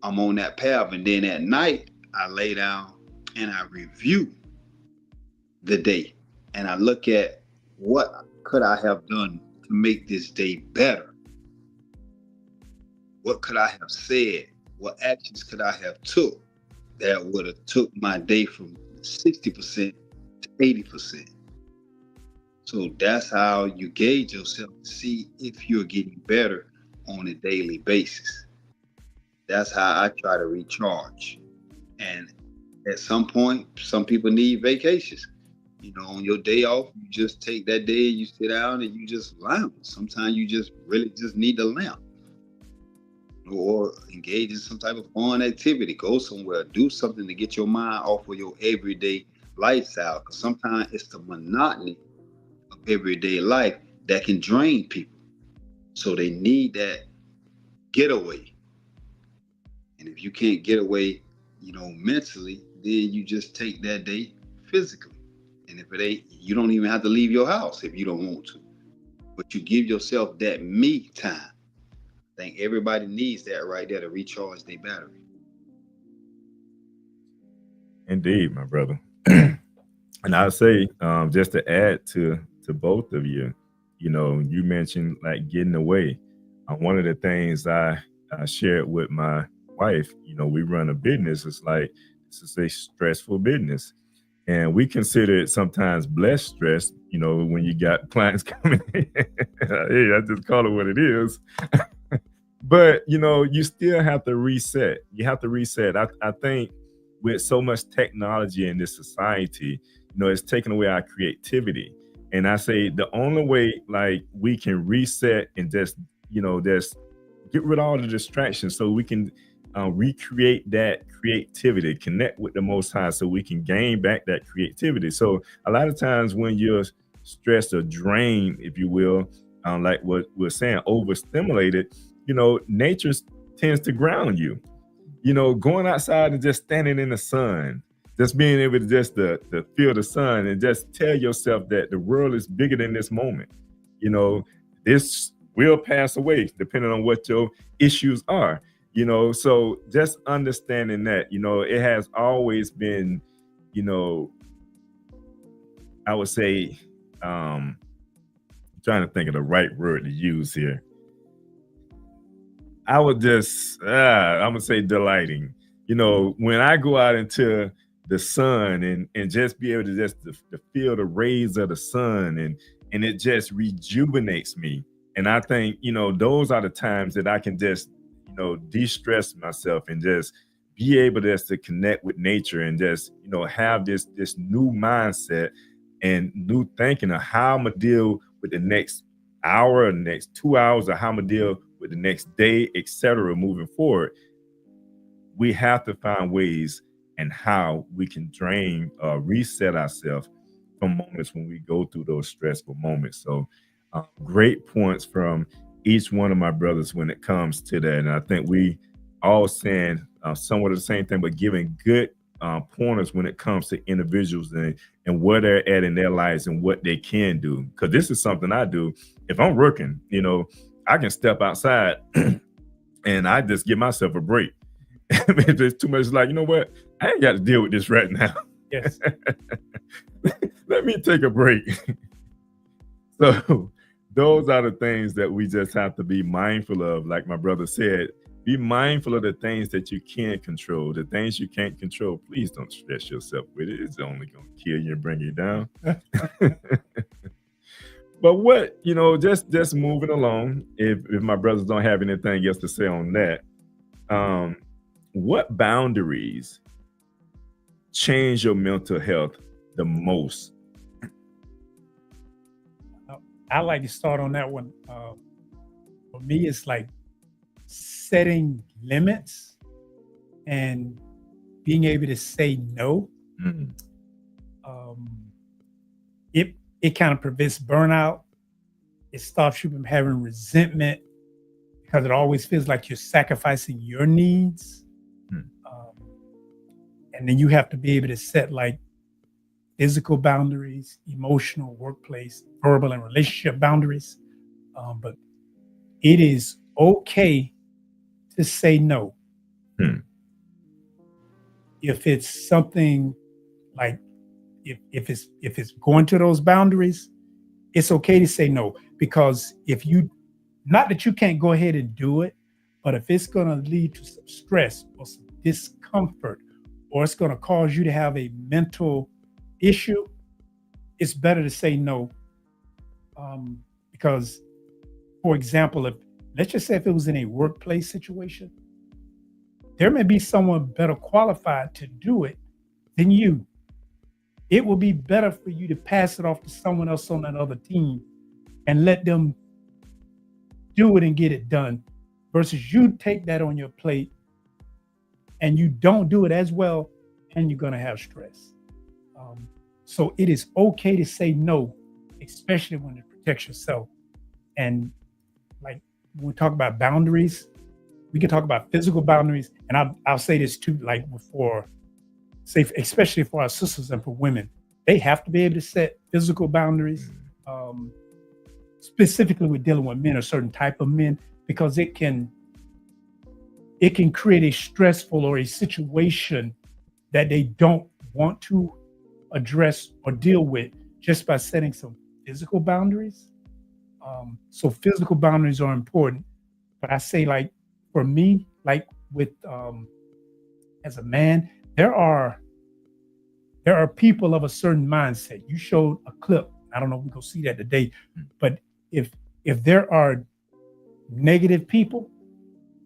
I'm on that path. And then at night, I lay down and I review the day. And I look at what could I have done to make this day better? What could I have said? What actions could I have took that would have took my day from 60% to 80%? So that's how you gauge yourself to see if you're getting better on a daily basis. That's how I try to recharge. And at some point, some people need vacations. On your day off, you just take that day, you sit down and you just lounge. Sometimes you just really just need to lounge. Or engage in some type of fun activity. Go somewhere, do something to get your mind off of your everyday lifestyle. Because sometimes it's the monotony of everyday life that can drain people. So they need that getaway. And if you can't get away, mentally, then you just take that day physically. And if it ain't, you don't even have to leave your house if you don't want to. But you give yourself that me time. I think everybody needs that right there to recharge their battery. Indeed, my brother. And I'll say, just to add to both of you, you mentioned like getting away. One of the things I shared with my wife, we run a business. It's like this is a stressful business, and we consider it sometimes blessed stress. When you got clients coming in, hey, I just call it what it is. But you still have to reset. You have to reset. I think with so much technology in this society, it's taken away our creativity. And I say the only way like we can reset and just get rid of all the distractions so we can recreate that creativity, connect with the Most High so we can gain back that creativity. So a lot of times when you're stressed or drained, if you will, like what we're saying, overstimulated, nature tends to ground you. Going outside and just standing in the sun, just being able to just to feel the sun and just tell yourself that the world is bigger than this moment. This will pass away depending on what your issues are. So just understanding that, it has always been, I would say, trying to think of the right word to use here. I would just, I'm gonna say delighting. When I go out into the sun and just be able to just to feel the rays of the sun and it just rejuvenates me. And I think, those are the times that I can just, de-stress myself and just be able just to connect with nature and just, have this new mindset and new thinking of how I'm gonna deal with the next hour or the next 2 hours, or how I'm gonna deal with the next day, etc. moving forward. We have to find ways and how we can reset ourselves from moments when we go through those stressful moments. So great points from each one of my brothers when it comes to that. And I think we all saying somewhat of the same thing, but giving good pointers when it comes to individuals and where they're at in their lives and what they can do. Because this is something I do. If I'm working, I can step outside and I just give myself a break. If there's too much, like, what? I ain't got to deal with this right now. Yes. Let me take a break. So those are the things that we just have to be mindful of. Like my brother said, be mindful of the things that you can control. The things you can't control, please don't stress yourself with it. It's only going to kill you and bring you down. But what, just moving along, if my brothers don't have anything else to say on that, what boundaries change your mental health the most? I like to start on that one. For me, it's like setting limits and being able to say no. Mm-hmm. It kind of prevents burnout. It stops you from having resentment because it always feels like you're sacrificing your needs. And then you have to be able to set like physical boundaries, emotional, workplace, verbal, and relationship boundaries. But it is okay to say no. If it's something like, if it's going to those boundaries, it's okay to say no. Because not that you can't go ahead and do it, but if it's going to lead to some stress or some discomfort, or it's going to cause you to have a mental issue, it's better to say no. Because, for example, let's just say if it was in a workplace situation, there may be someone better qualified to do it than you. It will be better for you to pass it off to someone else on that other team and let them do it and get it done, versus you take that on your plate and you don't do it as well, and you're going to have stress. So it is okay to say no, especially when it protects yourself. And like when we talk about boundaries, we can talk about physical boundaries. And I'll say this too, like before, especially for our sisters and for women, they have to be able to set physical boundaries, specifically with dealing with men, a certain type of men, because it can create a stressful or a situation that they don't want to address or deal with just by setting some physical boundaries. So physical boundaries are important, but I say, like, for me, like with as a man, there are people of a certain mindset. You showed a clip. I don't know if we go see that today, but if there are negative people,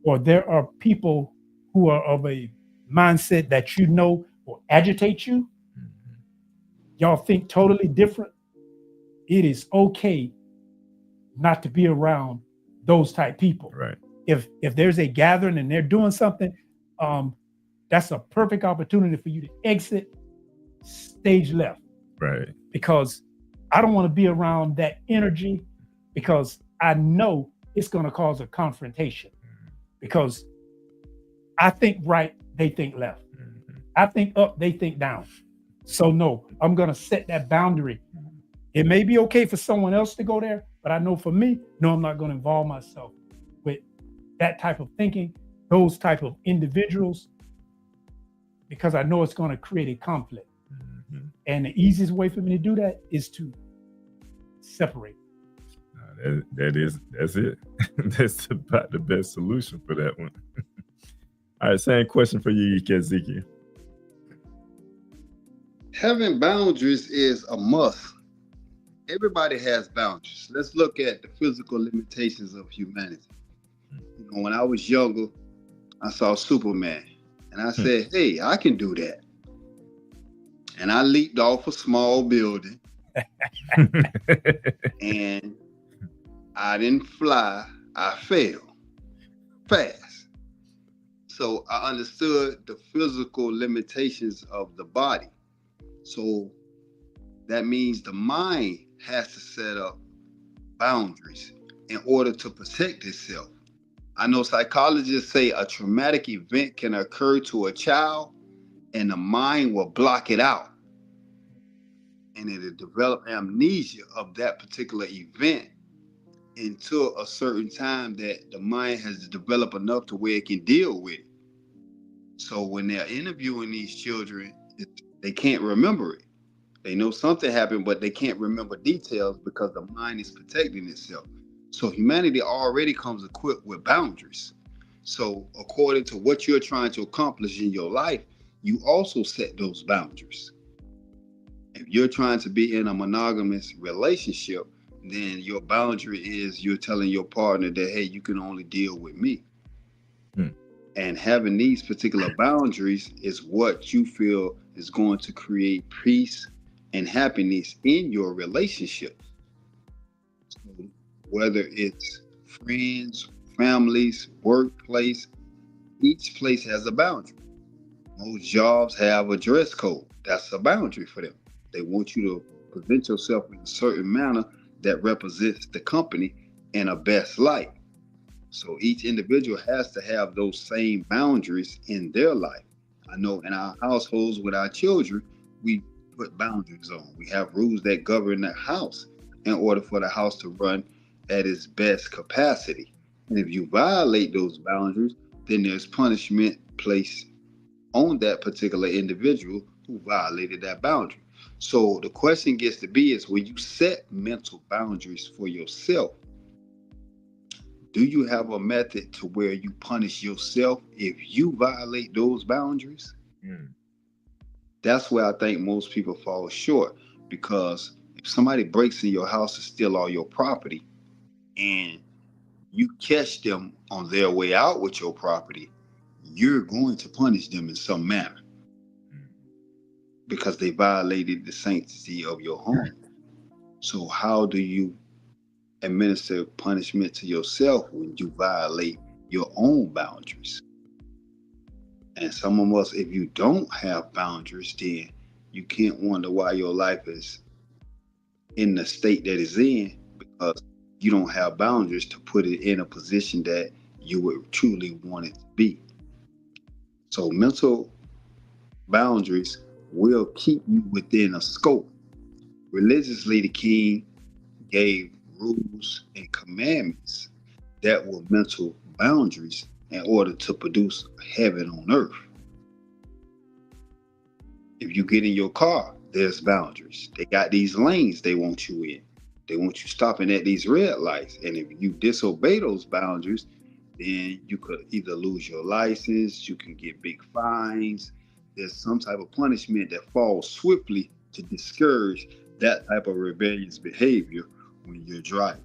or there are people who are of a mindset that you know will agitate you, y'all think totally different, it is okay not to be around those type people. Right. If there's a gathering and they're doing something, that's a perfect opportunity for you to exit stage left. Right. Because I don't want to be around that energy, because I know it's going to cause a confrontation. Because I think right, they think left. I think up, they think down. So no, I'm going to set that boundary. It may be okay for someone else to go there, but I know for me, no, I'm not going to involve myself with that type of thinking, those type of individuals, because I know it's going to create a conflict. And the easiest way for me to do that is to separate. That's it. That's about the best solution for that one. All right, same question for you, Ezekiel. Having boundaries is a must. Everybody has boundaries. Let's look at the physical limitations of humanity. You know, when I was younger, I saw Superman, and I said, hey, I can do that. And I leaped off a small building, and I didn't fly, I fell fast. So I understood the physical limitations of the body. So that means the mind has to set up boundaries in order to protect itself. I know psychologists say a traumatic event can occur to a child and the mind will block it out. And it'll develop amnesia of that particular event until a certain time that the mind has developed enough to where it can deal with it. So when they're interviewing these children, they can't remember it. They know something happened, but they can't remember details because the mind is protecting itself. So humanity already comes equipped with boundaries. So according to what you're trying to accomplish in your life, you also set those boundaries. If you're trying to be in a monogamous relationship, then your boundary is you're telling your partner that, hey, you can only deal with me. And having these particular boundaries is what you feel is going to create peace and happiness in your relationship. So whether it's friends, families, workplace, each place has a boundary. Most jobs have a dress code. That's a boundary for them. They want you to present yourself in a certain manner that represents the company in a best light. So each individual has to have those same boundaries in their life. I know in our households with our children, we put boundaries on. We have rules that govern the house in order for the house to run at its best capacity. And if you violate those boundaries, then there's punishment placed on that particular individual who violated that boundary. So the question gets to be is, when you set mental boundaries for yourself, do you have a method to where you punish yourself if you violate those boundaries? That's where I think most people fall short, because if somebody breaks in your house to steal all your property and you catch them on their way out with your property, you're going to punish them in some manner because they violated the sanctity of your home. So how do you administer punishment to yourself when you violate your own boundaries? And some of us, if you don't have boundaries, then you can't wonder why your life is in the state that it's in, because you don't have boundaries to put it in a position that you would truly want it to be. So mental boundaries will keep you within a scope. Religiously, the king gave rules and commandments that were mental boundaries in order to produce heaven on earth. If you get in your car, there's boundaries. They got these lanes they want you in. They want you stopping at these red lights. And if you disobey those boundaries, then you could either lose your license, you can get big fines. There's some type of punishment that falls swiftly to discourage that type of rebellious behavior when you're driving.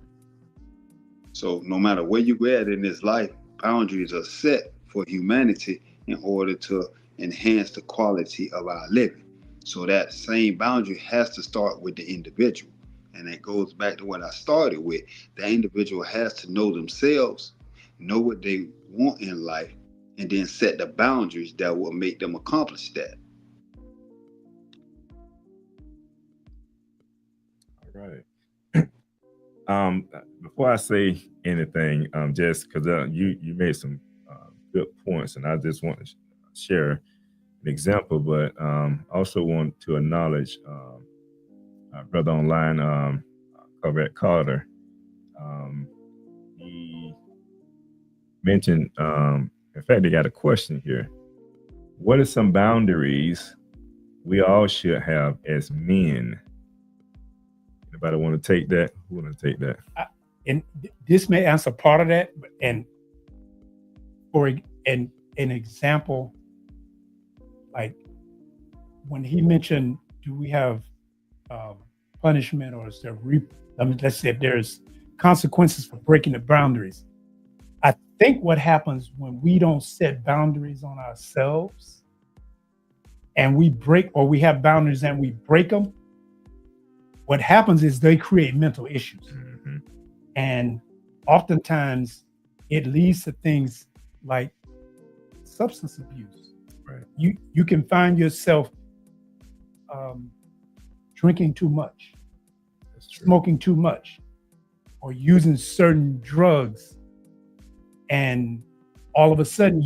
So no matter where you at in this life, boundaries are set for humanity in order to enhance the quality of our living. So that same boundary has to start with the individual. And that goes back to what I started with. The individual has to know themselves, know what they want in life, and then set the boundaries that will make them accomplish that. All right. Before I say anything, just because you made some good points, and I just want to share an example, but also want to acknowledge our brother online, Corvette Carter. He mentioned, in fact, they got a question here. What are some boundaries we all should have as men? Anybody want to take that? Who want to take that? And this may answer part of that. And for an example, like when he mentioned, do we have punishment, or is there let's say if there's consequences for breaking the boundaries? I think what happens when we don't set boundaries on ourselves and we have boundaries and we break them, what happens is they create mental issues. Mm-hmm. And oftentimes it leads to things like substance abuse. Right. You can find yourself drinking too much, smoking too much, or using certain drugs, and all of a sudden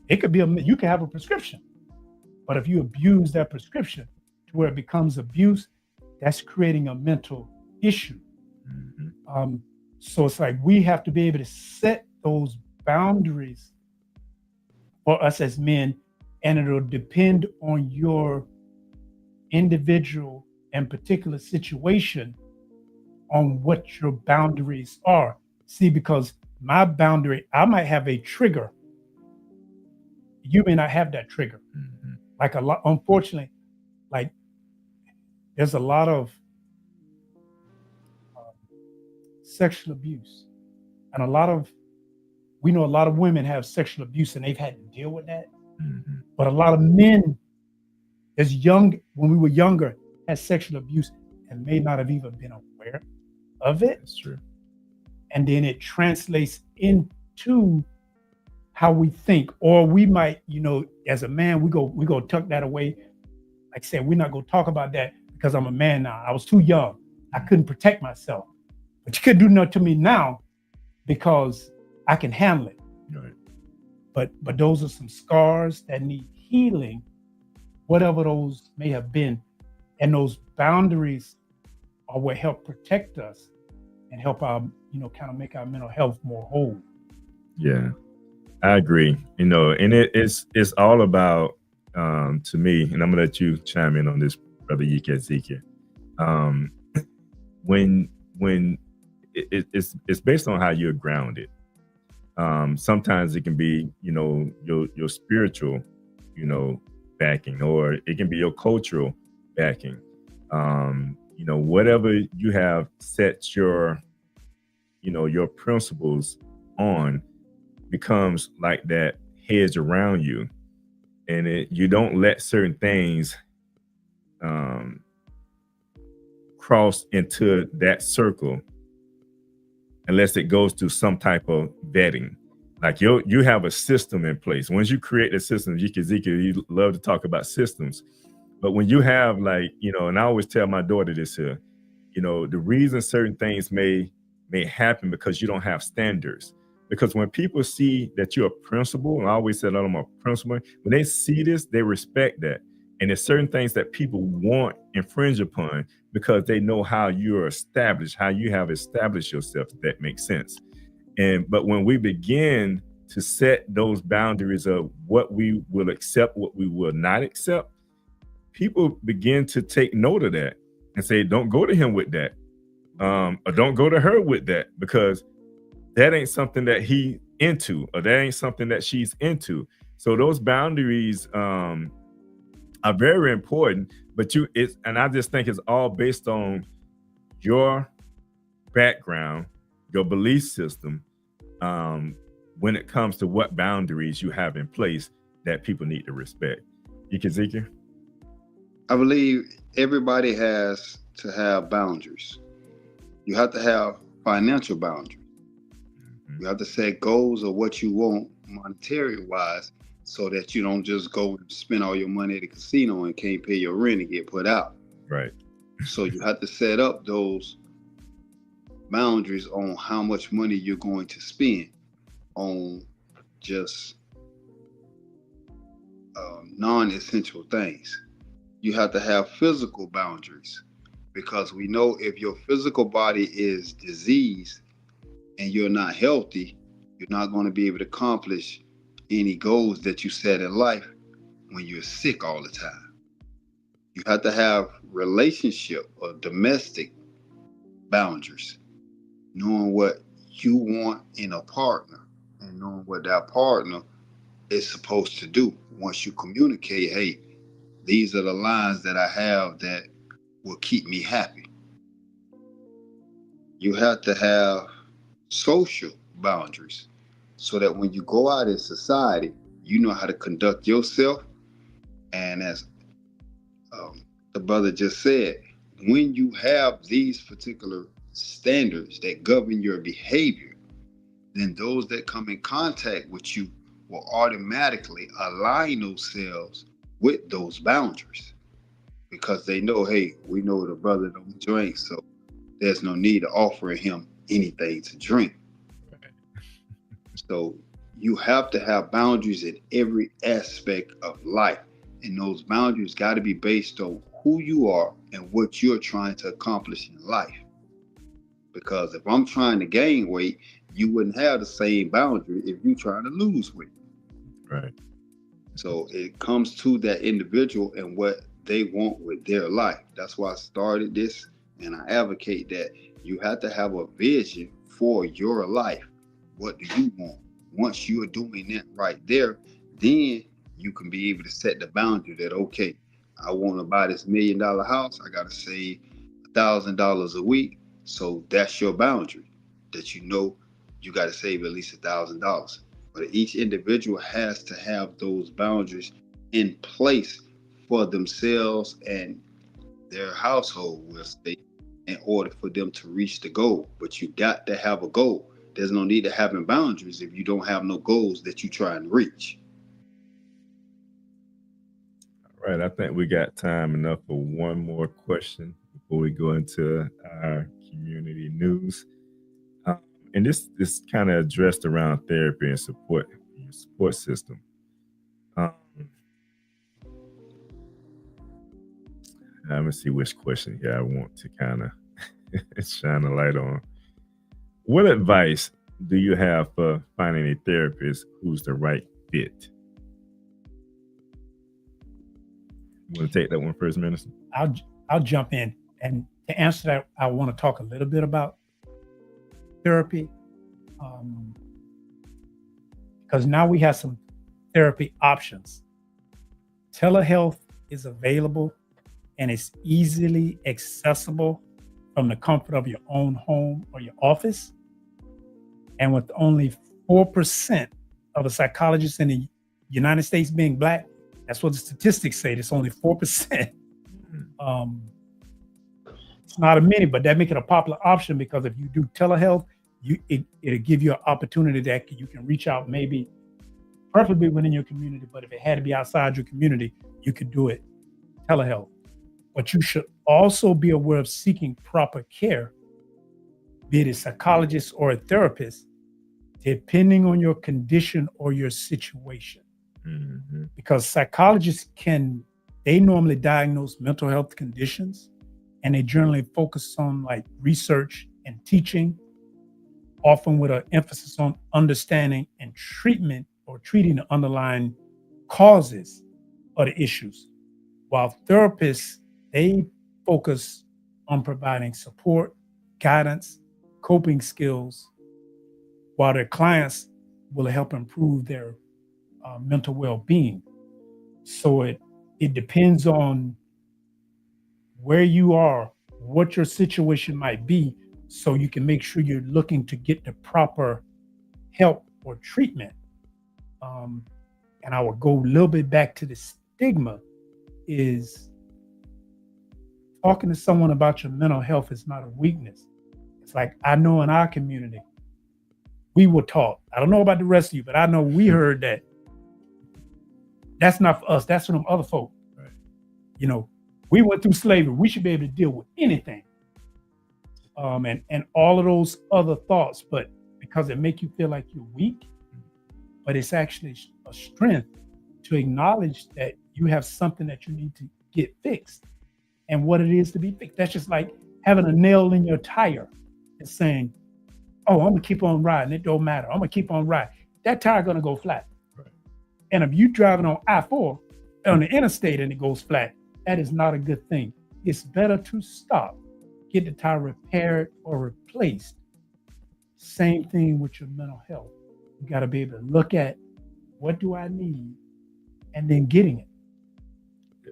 it could be you can have a prescription, but if you abuse that prescription to where it becomes abuse, that's creating a mental issue. Mm-hmm. So it's like we have to be able to set those boundaries for us as men, and it'll depend on your individual and particular situation on what your boundaries are. See, because my boundary, I might have a trigger. You may not have that trigger. Mm-hmm. Like unfortunately, like there's a lot of sexual abuse, and we know a lot of women have sexual abuse and they've had to deal with that. Mm-hmm. But a lot of men, when we were younger, had sexual abuse and may not have even been aware of it. That's true. And then it translates into how we think, or we might, as a man, we go tuck that away. Like I said, we're not going to talk about that because I'm a man now. I was too young. I couldn't protect myself. But you couldn't do nothing to me now because I can handle it. Right. But those are some scars that need healing, whatever those may have been. And those boundaries are what help protect us and help our, kind of make our mental health more whole. Yeah, I agree. And it's all about, to me, and I'm gonna let you chime in on this, Brother Yisrael-Scott. When it's based on how you're grounded. Sometimes it can be, your spiritual, backing, or it can be your cultural backing. Whatever you have set your principles on becomes like that hedge around you, and you don't let certain things cross into that circle unless it goes through some type of vetting. Like you have a system in place. Once you create a system, you love to talk about systems. But when you have and I always tell my daughter this here, the reason certain things may happen because you don't have standards. Because when people see that you're a principal, and I always said I'm a principal, when they see this, they respect that. And there's certain things that people won't infringe upon because they know how you're established, how you have established yourself, if that makes sense. But when we begin to set those boundaries of what we will accept, what we will not accept, people begin to take note of that and say, don't go to him with that. Or don't go to her with that, because that ain't something that he into, or that ain't something that she's into. So those boundaries are very important, but and I just think it's all based on your background, your belief system, when it comes to what boundaries you have in place that people need to respect. Ezekiel? I believe everybody has to have boundaries. You have to have financial boundaries. You have to set goals of what you want monetary wise, so that you don't just go and spend all your money at the casino and can't pay your rent and get put out. Right. So you have to set up those boundaries on how much money you're going to spend on just non-essential things. You have to have physical boundaries, because we know if your physical body is diseased and you're not healthy, you're not going to be able to accomplish any goals that you set in life when you're sick all the time. You have to have relationship or domestic boundaries, knowing what you want in a partner and knowing what that partner is supposed to do. Once you communicate, hey, these are the lines that I have that will keep me happy. You have to have social boundaries, so that when you go out in society, you know how to conduct yourself. And as the brother just said, when you have these particular standards that govern your behavior, then those that come in contact with you will automatically align themselves with those boundaries, because they know, hey, we know the brother don't drink, so there's no need to offer him anything to drink. So you have to have boundaries in every aspect of life. And those boundaries got to be based on who you are and what you're trying to accomplish in life. Because if I'm trying to gain weight, you wouldn't have the same boundary if you're trying to lose weight. Right. So it comes to that individual and what they want with their life. That's why I started this, and I advocate that you have to have a vision for your life. What do you want? Once you're doing that right there, then you can be able to set the boundary that, okay, I want to buy this $1 million house. I got to save $1,000 a week. So that's your boundary, that you know you got to save at least $1,000. But each individual has to have those boundaries in place for themselves and their household, will say, in order for them to reach the goal. But you got to have a goal. There's no need to having boundaries if you don't have no goals that you try and reach. All right, I think we got time enough for one more question before we go into our community news. And this kind of addressed around therapy and support system. Let me see which question here I want to kind of shine a light on. What advice do you have for finding a therapist who's the right fit? You want to take that one first, Minister? I'll jump in, and to answer that, I want to talk a little bit about therapy, because now we have some therapy options. Telehealth is available, and it's easily accessible from the comfort of your own home or your office. And with only 4% of the psychologists in the United States being Black, that's what the statistics say. It's only 4%. It's not a many, but that makes it a popular option, because if you do telehealth, it'll give you an opportunity that you can reach out, maybe preferably within your community, but if it had to be outside your community, you could do it telehealth. But you should also be aware of seeking proper care, be it a psychologist or a therapist, depending on your condition or your situation. Mm-hmm. Because psychologists they normally diagnose mental health conditions, and they generally focus on like research and teaching, often with an emphasis on understanding and treatment or treating the underlying causes of the issues. while therapists, they focus on providing support, guidance, coping skills, while their clients will help improve their mental well-being. So it depends on where you are, what your situation might be, so you can make sure you're looking to get the proper help or treatment. And I will go a little bit back to the stigma. Is talking to someone about your mental health is not a weakness. It's like, I know in our community, we were taught, I don't know about the rest of you, but I know we heard that that's not for us, that's for them other folk. Right. You know, we went through slavery, we should be able to deal with anything. And all of those other thoughts, but because it make you feel like you're weak, but it's actually a strength to acknowledge that you have something that you need to get fixed and what it is to be fixed. That's just like having a nail in your tire and saying, oh, I'm gonna keep on riding, it don't matter, I'm gonna keep on riding. That tire gonna go flat. Right. And if you driving on I-4 on the interstate and it goes flat, that is not a good thing. It's better to stop, get the tire repaired or replaced. Same thing with your mental health. You got to be able to look at what do I need and then getting it.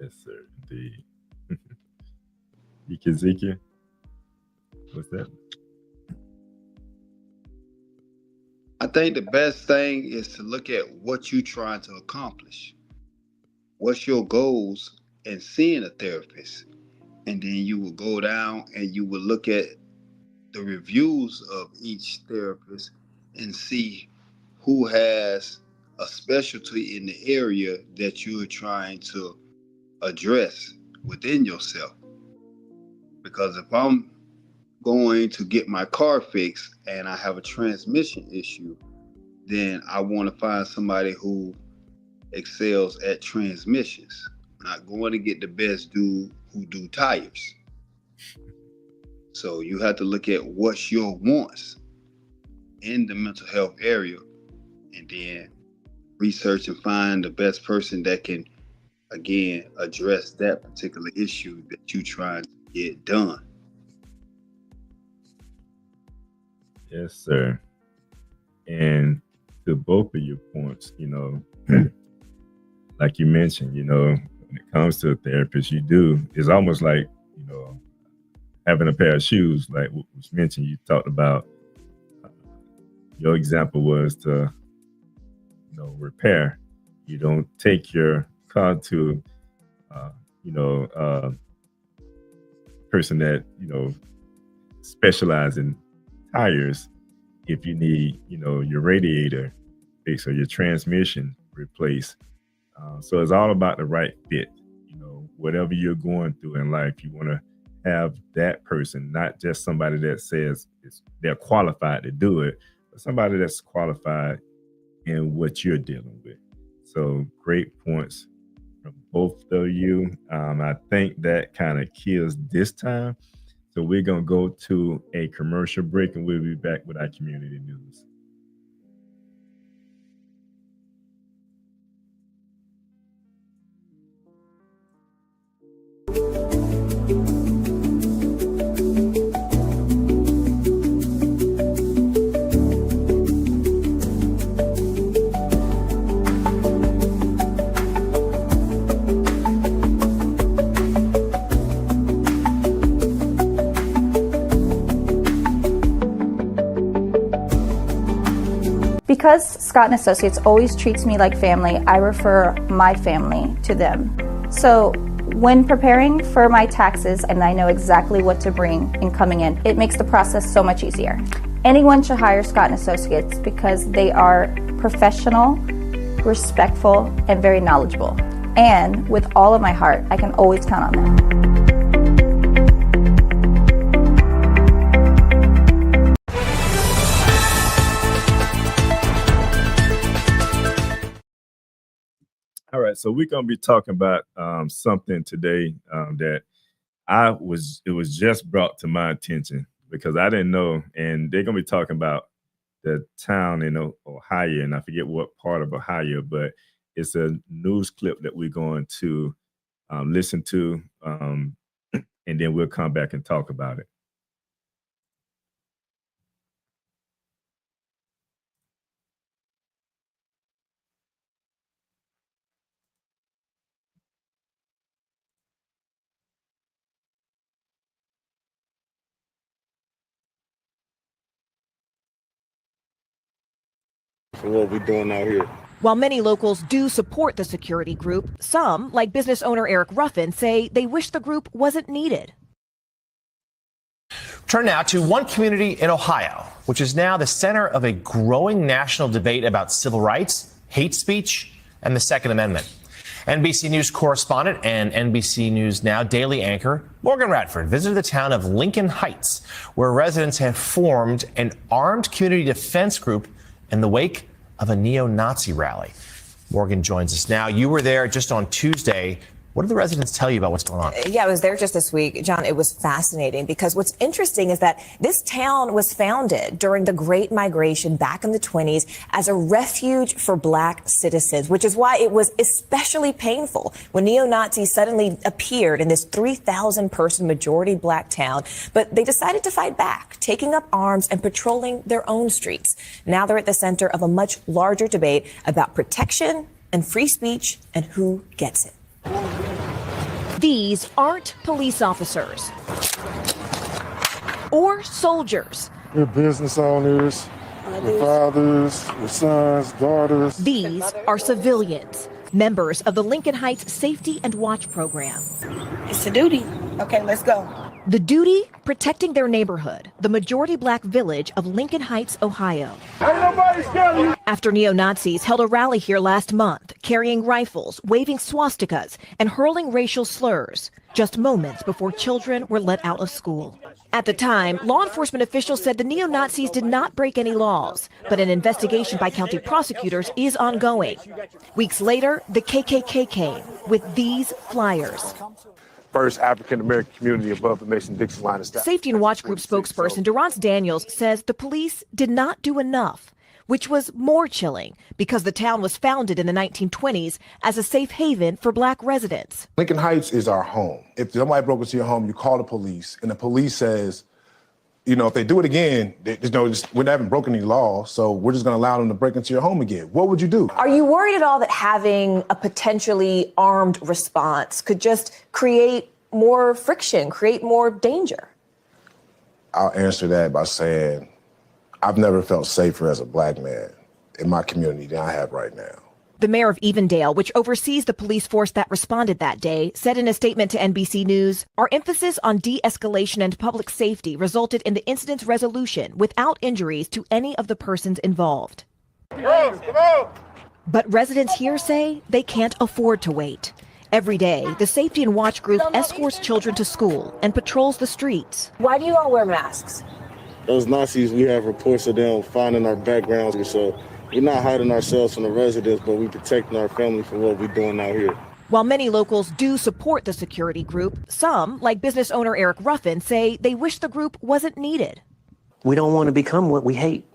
Yes, sir. Indeed. Ezekiel, what's that? I think the best thing is to look at what you're trying to accomplish. What's your goals in seeing a therapist? And then you will go down and you will look at the reviews of each therapist and see who has a specialty in the area that you're trying to address within yourself. Because if I'm going to get my car fixed and I have a transmission issue, then I want to find somebody who excels at transmissions. I'm not going to get the best dude who do tires. So you have to look at what's your wants in the mental health area and then research and find the best person that can, again, address that particular issue that you're trying to get done. Yes, sir. And to both of your points, you know, like you mentioned, you know, when it comes to a therapist, it's almost like, you know, having a pair of shoes, like was mentioned. You talked about your example was to, you know, repair. You don't take your car to, person that, you know, specialize in tires if you need, you know, your radiator fixed or your transmission replaced. So it's all about the right fit. You know, whatever you're going through in life, you want to have that person, not just somebody that says they're qualified to do it, but somebody that's qualified in what you're dealing with. So great points from both of you. I think that kind of kills this time. So we're going to go to a commercial break and we'll be back with our community news. Because Scott & Associates always treats me like family, I refer my family to them. So when preparing for my taxes and I know exactly what to bring in coming in, it makes the process so much easier. Anyone should hire Scott & Associates because they are professional, respectful, and very knowledgeable. And with all of my heart, I can always count on them. All right, so we're gonna be talking about something today that it was just brought to my attention because I didn't know, and they're gonna be talking about the town in Ohio, and I forget what part of Ohio, but it's a news clip that we're going to listen to, and then we'll come back and talk about it. For what we're doing out here. While many locals do support the security group, some, like business owner Eric Ruffin, say they wish the group wasn't needed. Turn now to one community in Ohio, which is now the center of a growing national debate about civil rights, hate speech, and the Second Amendment. NBC News correspondent and NBC News Now daily anchor Morgan Radford visited the town of Lincoln Heights, where residents have formed an armed community defense group in the wake of a neo-Nazi rally. Morgan joins us now. You were there just on Tuesday. What did the residents tell you about what's going on? Yeah, I was there just this week. John, it was fascinating because what's interesting is that this town was founded during the Great Migration back in the 1920s as a refuge for black citizens, which is why it was especially painful when neo-Nazis suddenly appeared in this 3,000-person majority black town. But they decided to fight back, taking up arms and patrolling their own streets. Now they're at the center of a much larger debate about protection and free speech and who gets it. These aren't police officers or soldiers. We're business owners, we're fathers, we're sons, daughters. These are civilians, members of the Lincoln Heights Safety and Watch program. It's a duty. Okay, let's go. The duty, protecting their neighborhood, the majority black village of Lincoln Heights, Ohio. After neo-Nazis held a rally here last month, carrying rifles, waving swastikas, and hurling racial slurs, just moments before children were let out of school. At the time, law enforcement officials said the neo-Nazis did not break any laws, but an investigation by county prosecutors is ongoing. Weeks later, the KKK came with these flyers. First African-American community above the Mason-Dixon line of staff. Safety and Watch Group spokesperson Durrance Daniels says the police did not do enough, which was more chilling because the town was founded in the 1920s as a safe haven for black residents. Lincoln Heights is our home. If somebody broke into your home, you call the police, and the police says, you know, if they do it again, we haven't broken any laws, so we're just going to allow them to break into your home again. What would you do? Are you worried at all that having a potentially armed response could just create more friction, create more danger? I'll answer that by saying I've never felt safer as a black man in my community than I have right now. The mayor of Evendale, which oversees the police force that responded that day, said in a statement to NBC News, "Our emphasis on de-escalation and public safety resulted in the incident's resolution without injuries to any of the persons involved." But residents here say they can't afford to wait. Every day, the Safety and Watch Group escorts children to school and patrols the streets. Why do you all wear masks? Those Nazis, we have reports of them finding our backgrounds, so we're not hiding ourselves from the residents, but we're protecting our family from what we're doing out here. While many locals do support the security group, some, like business owner Eric Ruffin, say they wish the group wasn't needed. We don't want to become what we hate.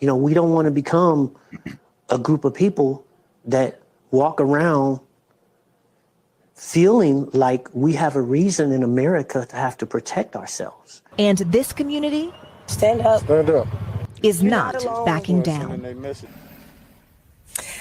You know, we don't want to become a group of people that walk around feeling like we have a reason in America to have to protect ourselves. And this community Stand up. Stand up. Is not backing down.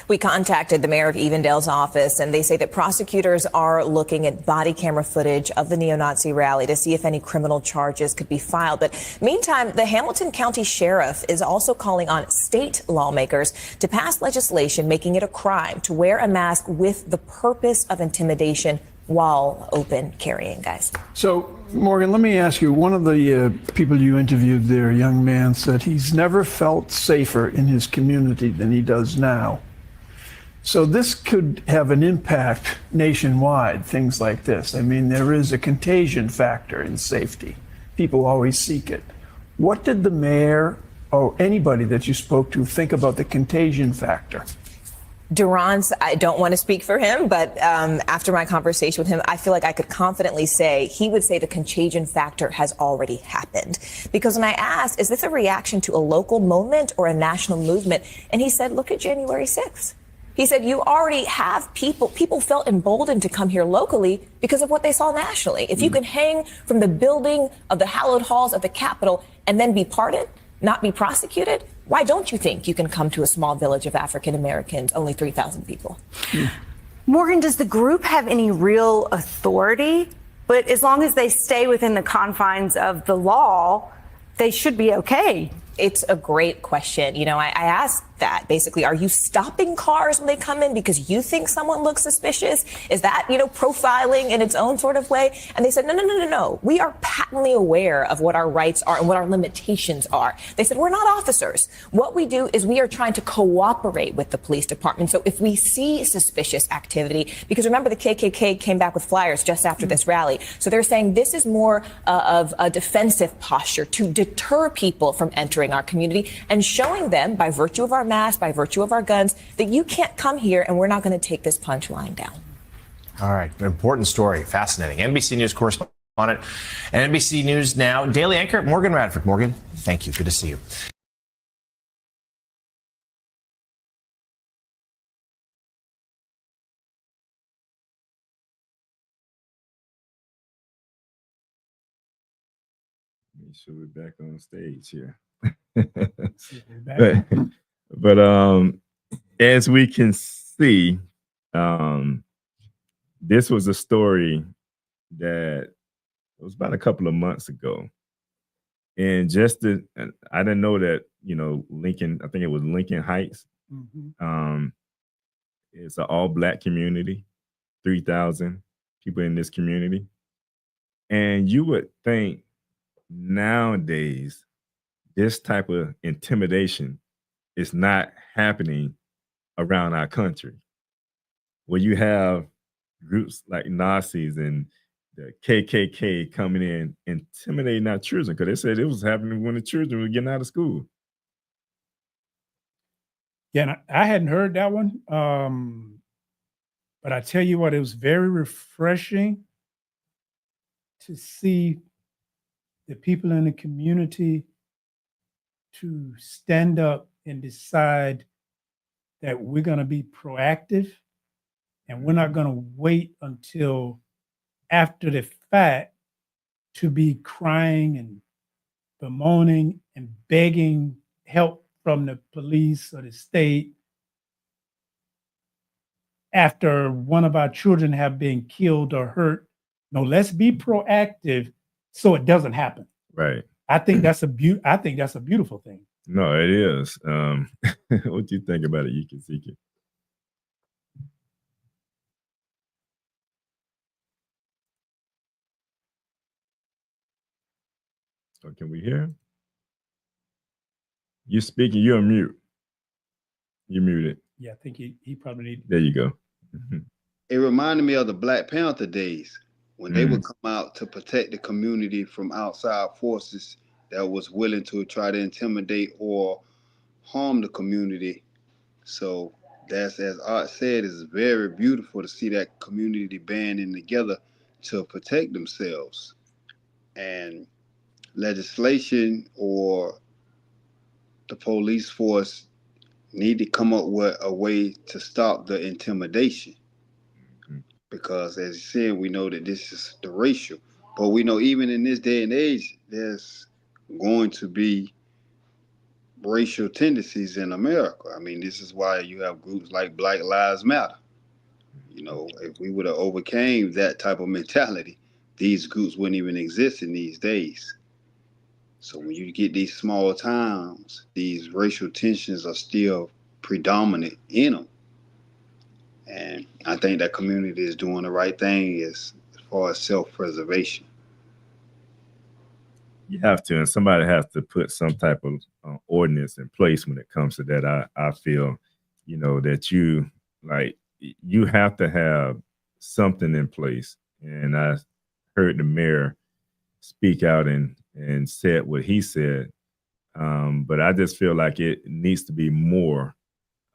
We contacted the mayor of Evendale's office, and they say that prosecutors are looking at body camera footage of the neo-Nazi rally to see if any criminal charges could be filed. But meantime, the Hamilton County Sheriff is also calling on state lawmakers to pass legislation making it a crime to wear a mask with the purpose of intimidation while open carrying, guys. So, Morgan, let me ask you, one of the people you interviewed there, a young man, said he's never felt safer in his community than he does now. So this could have an impact nationwide, things like this. I mean, there is a contagion factor in safety. People always seek it. What did the mayor or anybody that you spoke to think about the contagion factor? Durrance, I don't want to speak for him, but after my conversation with him, I feel like I could confidently say he would say the contagion factor has already happened. Because when I asked, is this a reaction to a local moment or a national movement? And he said, look at January 6th. He said you already have people felt emboldened to come here locally because of what they saw nationally. If you can hang from the building of the hallowed halls of the Capitol and then be pardoned, not be prosecuted, why don't you think you can come to a small village of African Americans, only 3,000 people? Morgan, does the group have any real authority? But as long as they stay within the confines of the law, they should be okay. It's a great question. You know, I asked that basically, are you stopping cars when they come in because you think someone looks suspicious? Is that, you know, profiling in its own sort of way? And they said, no. We are patently aware of what our rights are and what our limitations are. They said, we're not officers. What we do is we are trying to cooperate with the police department. So if we see suspicious activity, because remember the KKK came back with flyers just after this rally. So they're saying this is more of a defensive posture to deter people from entering our community and showing them by virtue of our masks, by virtue of our guns, that you can't come here and we're not going to take this punch lying down. All right. Important story. Fascinating. NBC News correspondent and NBC News Now daily anchor Morgan Radford. Morgan, thank you. Good to see you. Make sure we're back on stage here. Back. but as we can see, this was a story that was about a couple of months ago. And I didn't know that, you know, Lincoln, I think it was Lincoln Heights. It's an all Black community, 3,000 people in this community. And you would think nowadays, this type of intimidation is not happening around our country, where you have groups like Nazis and the KKK coming in, intimidating our children, because they said it was happening when the children were getting out of school. Yeah, and I hadn't heard that one. But I tell you what, it was very refreshing to see the people in the community to stand up and decide that we're going to be proactive and we're not going to wait until after the fact to be crying and bemoaning and begging help from the police or the state after one of our children have been killed or hurt. No, let's be proactive so it doesn't happen. Right. I think that's a beautiful thing. No, it is. What do you think about it, Yisrael-Scott? So can we hear him? You're speaking, you're on mute. You're muted. Yeah, I think he probably needs. There you go. It reminded me of the Black Panther days when they would come out to protect the community from outside forces that was willing to try to intimidate or harm the community. So that's, as Art said, is very beautiful to see that community banding together to protect themselves. And legislation or the police force need to come up with a way to stop the intimidation. Because as you said, we know that this is the racial, but we know even in this day and age, there's going to be racial tendencies in America. I mean, this is why you have groups like Black Lives Matter. You know, if we would have overcame that type of mentality, these groups wouldn't even exist in these days. So when you get these small towns, these racial tensions are still predominant in them. And I think that community is doing the right thing as far as self-preservation. You have to, and somebody has to put some type of ordinance in place when it comes to that. I feel, you know, that you have to have something in place. And I heard the mayor speak out and said what he said. But I just feel like it needs to be more.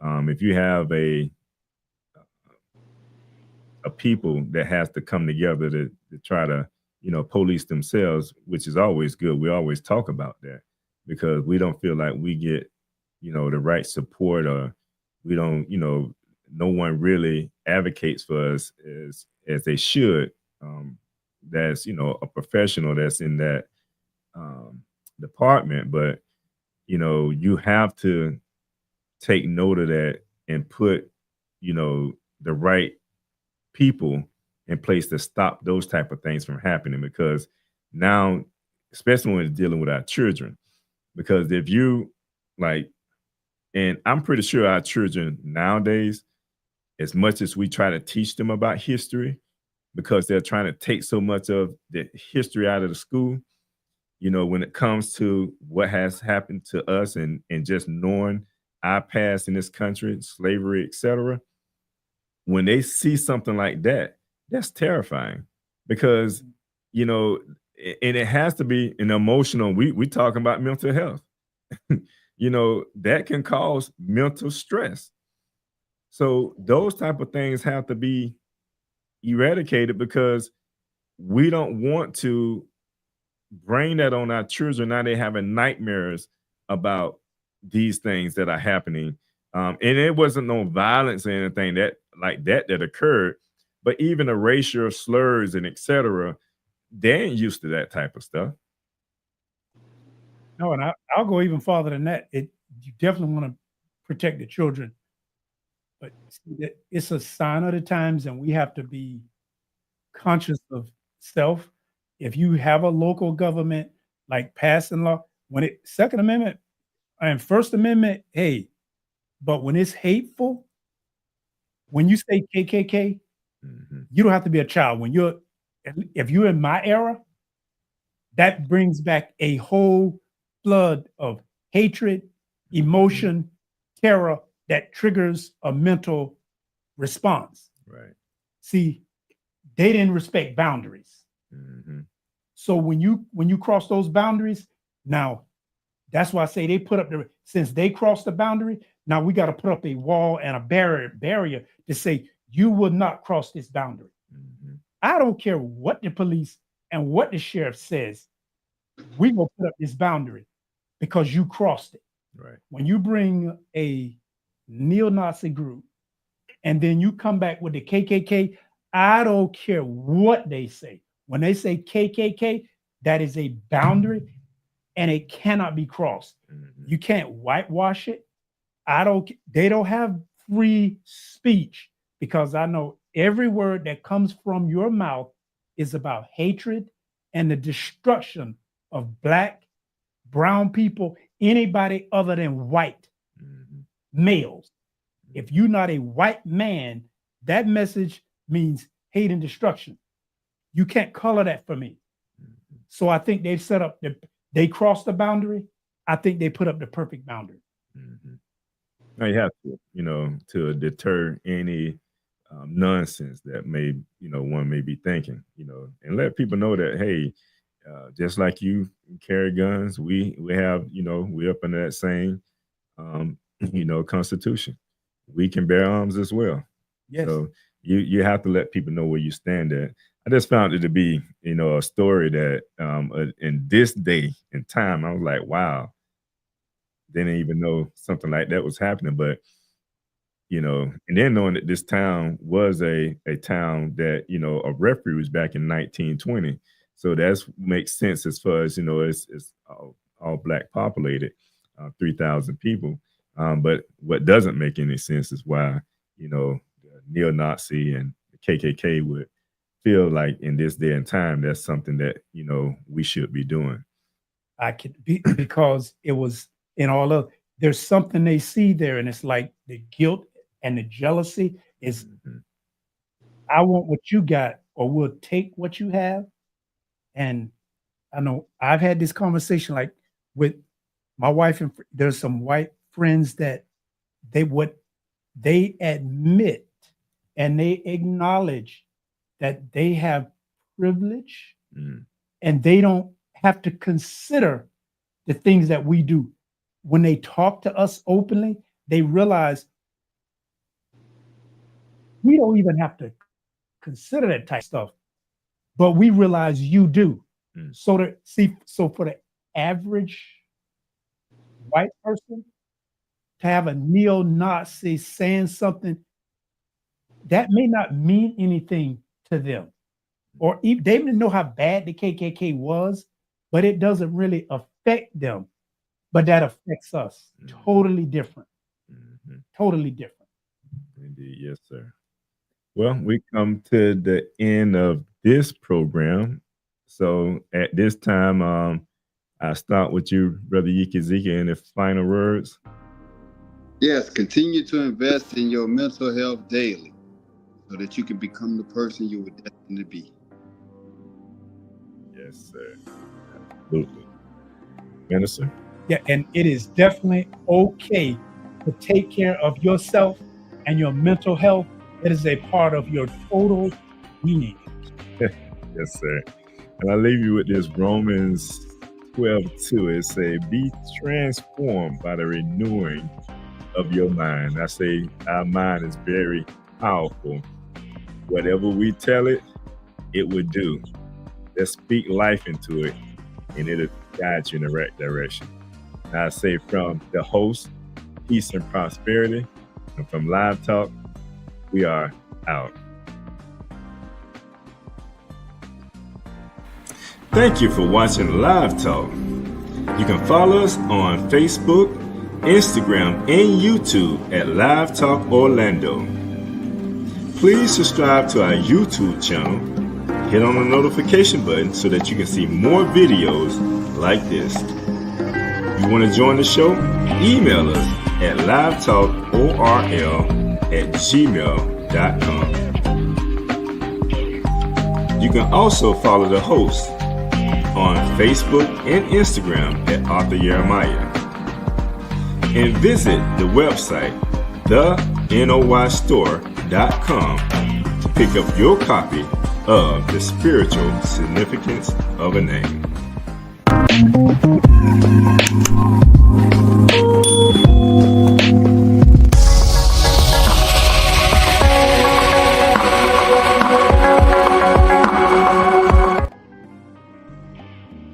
If you have a people that has to come together to try to, you know, police themselves, which is always good. We always talk about that because we don't feel like we get, you know, the right support, or we don't, you know, no one really advocates for us as they should. That's, you know, a professional that's in that department, but you know, you have to take note of that and put, you know, the right people in place to stop those type of things from happening. Because now, especially when it's dealing with our children, because if you like, and I'm pretty sure our children nowadays, as much as we try to teach them about history, because they're trying to take so much of the history out of the school, you know, when it comes to what has happened to us and just knowing our past in this country, slavery, etc., when they see something like that, that's terrifying because, you know, and it has to be an emotional, we talking about mental health. You know, that can cause mental stress. So those type of things have to be eradicated because we don't want to bring that on our children. Now they having nightmares about these things that are happening. And it wasn't no violence or anything that occurred, but even the racial slurs and etc., they ain't used to that type of stuff. No, and I'll go even farther than that. You definitely want to protect the children, but it's a sign of the times, and we have to be conscious of self. If you have a local government like passing law, when it Second Amendment and First Amendment, hey, but when it's hateful, when you say KKK, you don't have to be a child. If you're in my era, that brings back a whole flood of hatred, emotion, terror that triggers a mental response. Right. See, they didn't respect boundaries. So when you cross those boundaries, now that's why I say since they crossed the boundary, now we got to put up a wall and a barrier to say you will not cross this boundary. I don't care what the police and what the sheriff says. We will put up this boundary because you crossed it. Right. When you bring a neo-Nazi group and then you come back with the KKK, I don't care what they say. When they say KKK, that is a boundary and it cannot be crossed. You can't whitewash it. They don't have free speech because I know every word that comes from your mouth is about hatred and the destruction of Black, brown people, anybody other than white males. If you're not a white man, that message means hate and destruction. You can't color that for me. So I think they've they crossed the boundary. I think they put up the perfect boundary. Now you have to, you know, to deter any nonsense that one may be thinking, you know, and let people know that, hey, just like you carry guns, we have, you know, we're up under that same, Constitution. We can bear arms as well. Yes. So you have to let people know where you stand at. I just found it to be, you know, a story that in this day and time, I was like, wow, didn't even know something like that was happening. But, you know, and then knowing that this town was a town that, you know, a refuge back in 1920. So that's makes sense as far as, you know, it's all Black populated, 3,000 people. But what doesn't make any sense is why, you know, the neo-Nazi and the KKK would feel like in this day and time, that's something that, you know, we should be doing. Because it was in all of, there's something they see there, and it's like the guilt and the jealousy is, I want what you got, or we'll take what you have. And I know I've had this conversation like with my wife, and there's some white friends that they admit and they acknowledge that they have privilege and they don't have to consider the things that we do. When they talk to us openly, they realize we don't even have to consider that type of stuff, but we realize you do. So for the average white person to have a neo-Nazi saying something that may not mean anything to them. Or they didn't know how bad the KKK was, but it doesn't really affect them. But that affects us. Totally different. Totally different. Indeed. Yes, sir. Well, we come to the end of this program. So at this time, I start with you, Brother Yikizika, in the final words. Yes, continue to invest in your mental health daily so that you can become the person you were destined to be. Yes, sir. Absolutely. Minister? Yeah, and it is definitely okay to take care of yourself and your mental health. It is a part of your total being. Yes, sir. And I leave you with this Romans 12:2. It says, be transformed by the renewing of your mind. I say our mind is very powerful. Whatever we tell it, it will do. Let's speak life into it, and it'll guide you in the right direction. And I say from the host, peace and prosperity, and from Live Talk, we are out. Thank you for watching Live Talk. You can follow us on Facebook, Instagram, and YouTube at Live Talk Orlando. Please subscribe to our YouTube channel. Hit on the notification button so that you can see more videos like this. You want to join the show? Email us at livetalkorl@gmail.com. You can also follow the host on Facebook and Instagram at Arthur Jeremiah. And visit the website, thenoystore.com, to pick up your copy of The Spiritual Significance of a Name.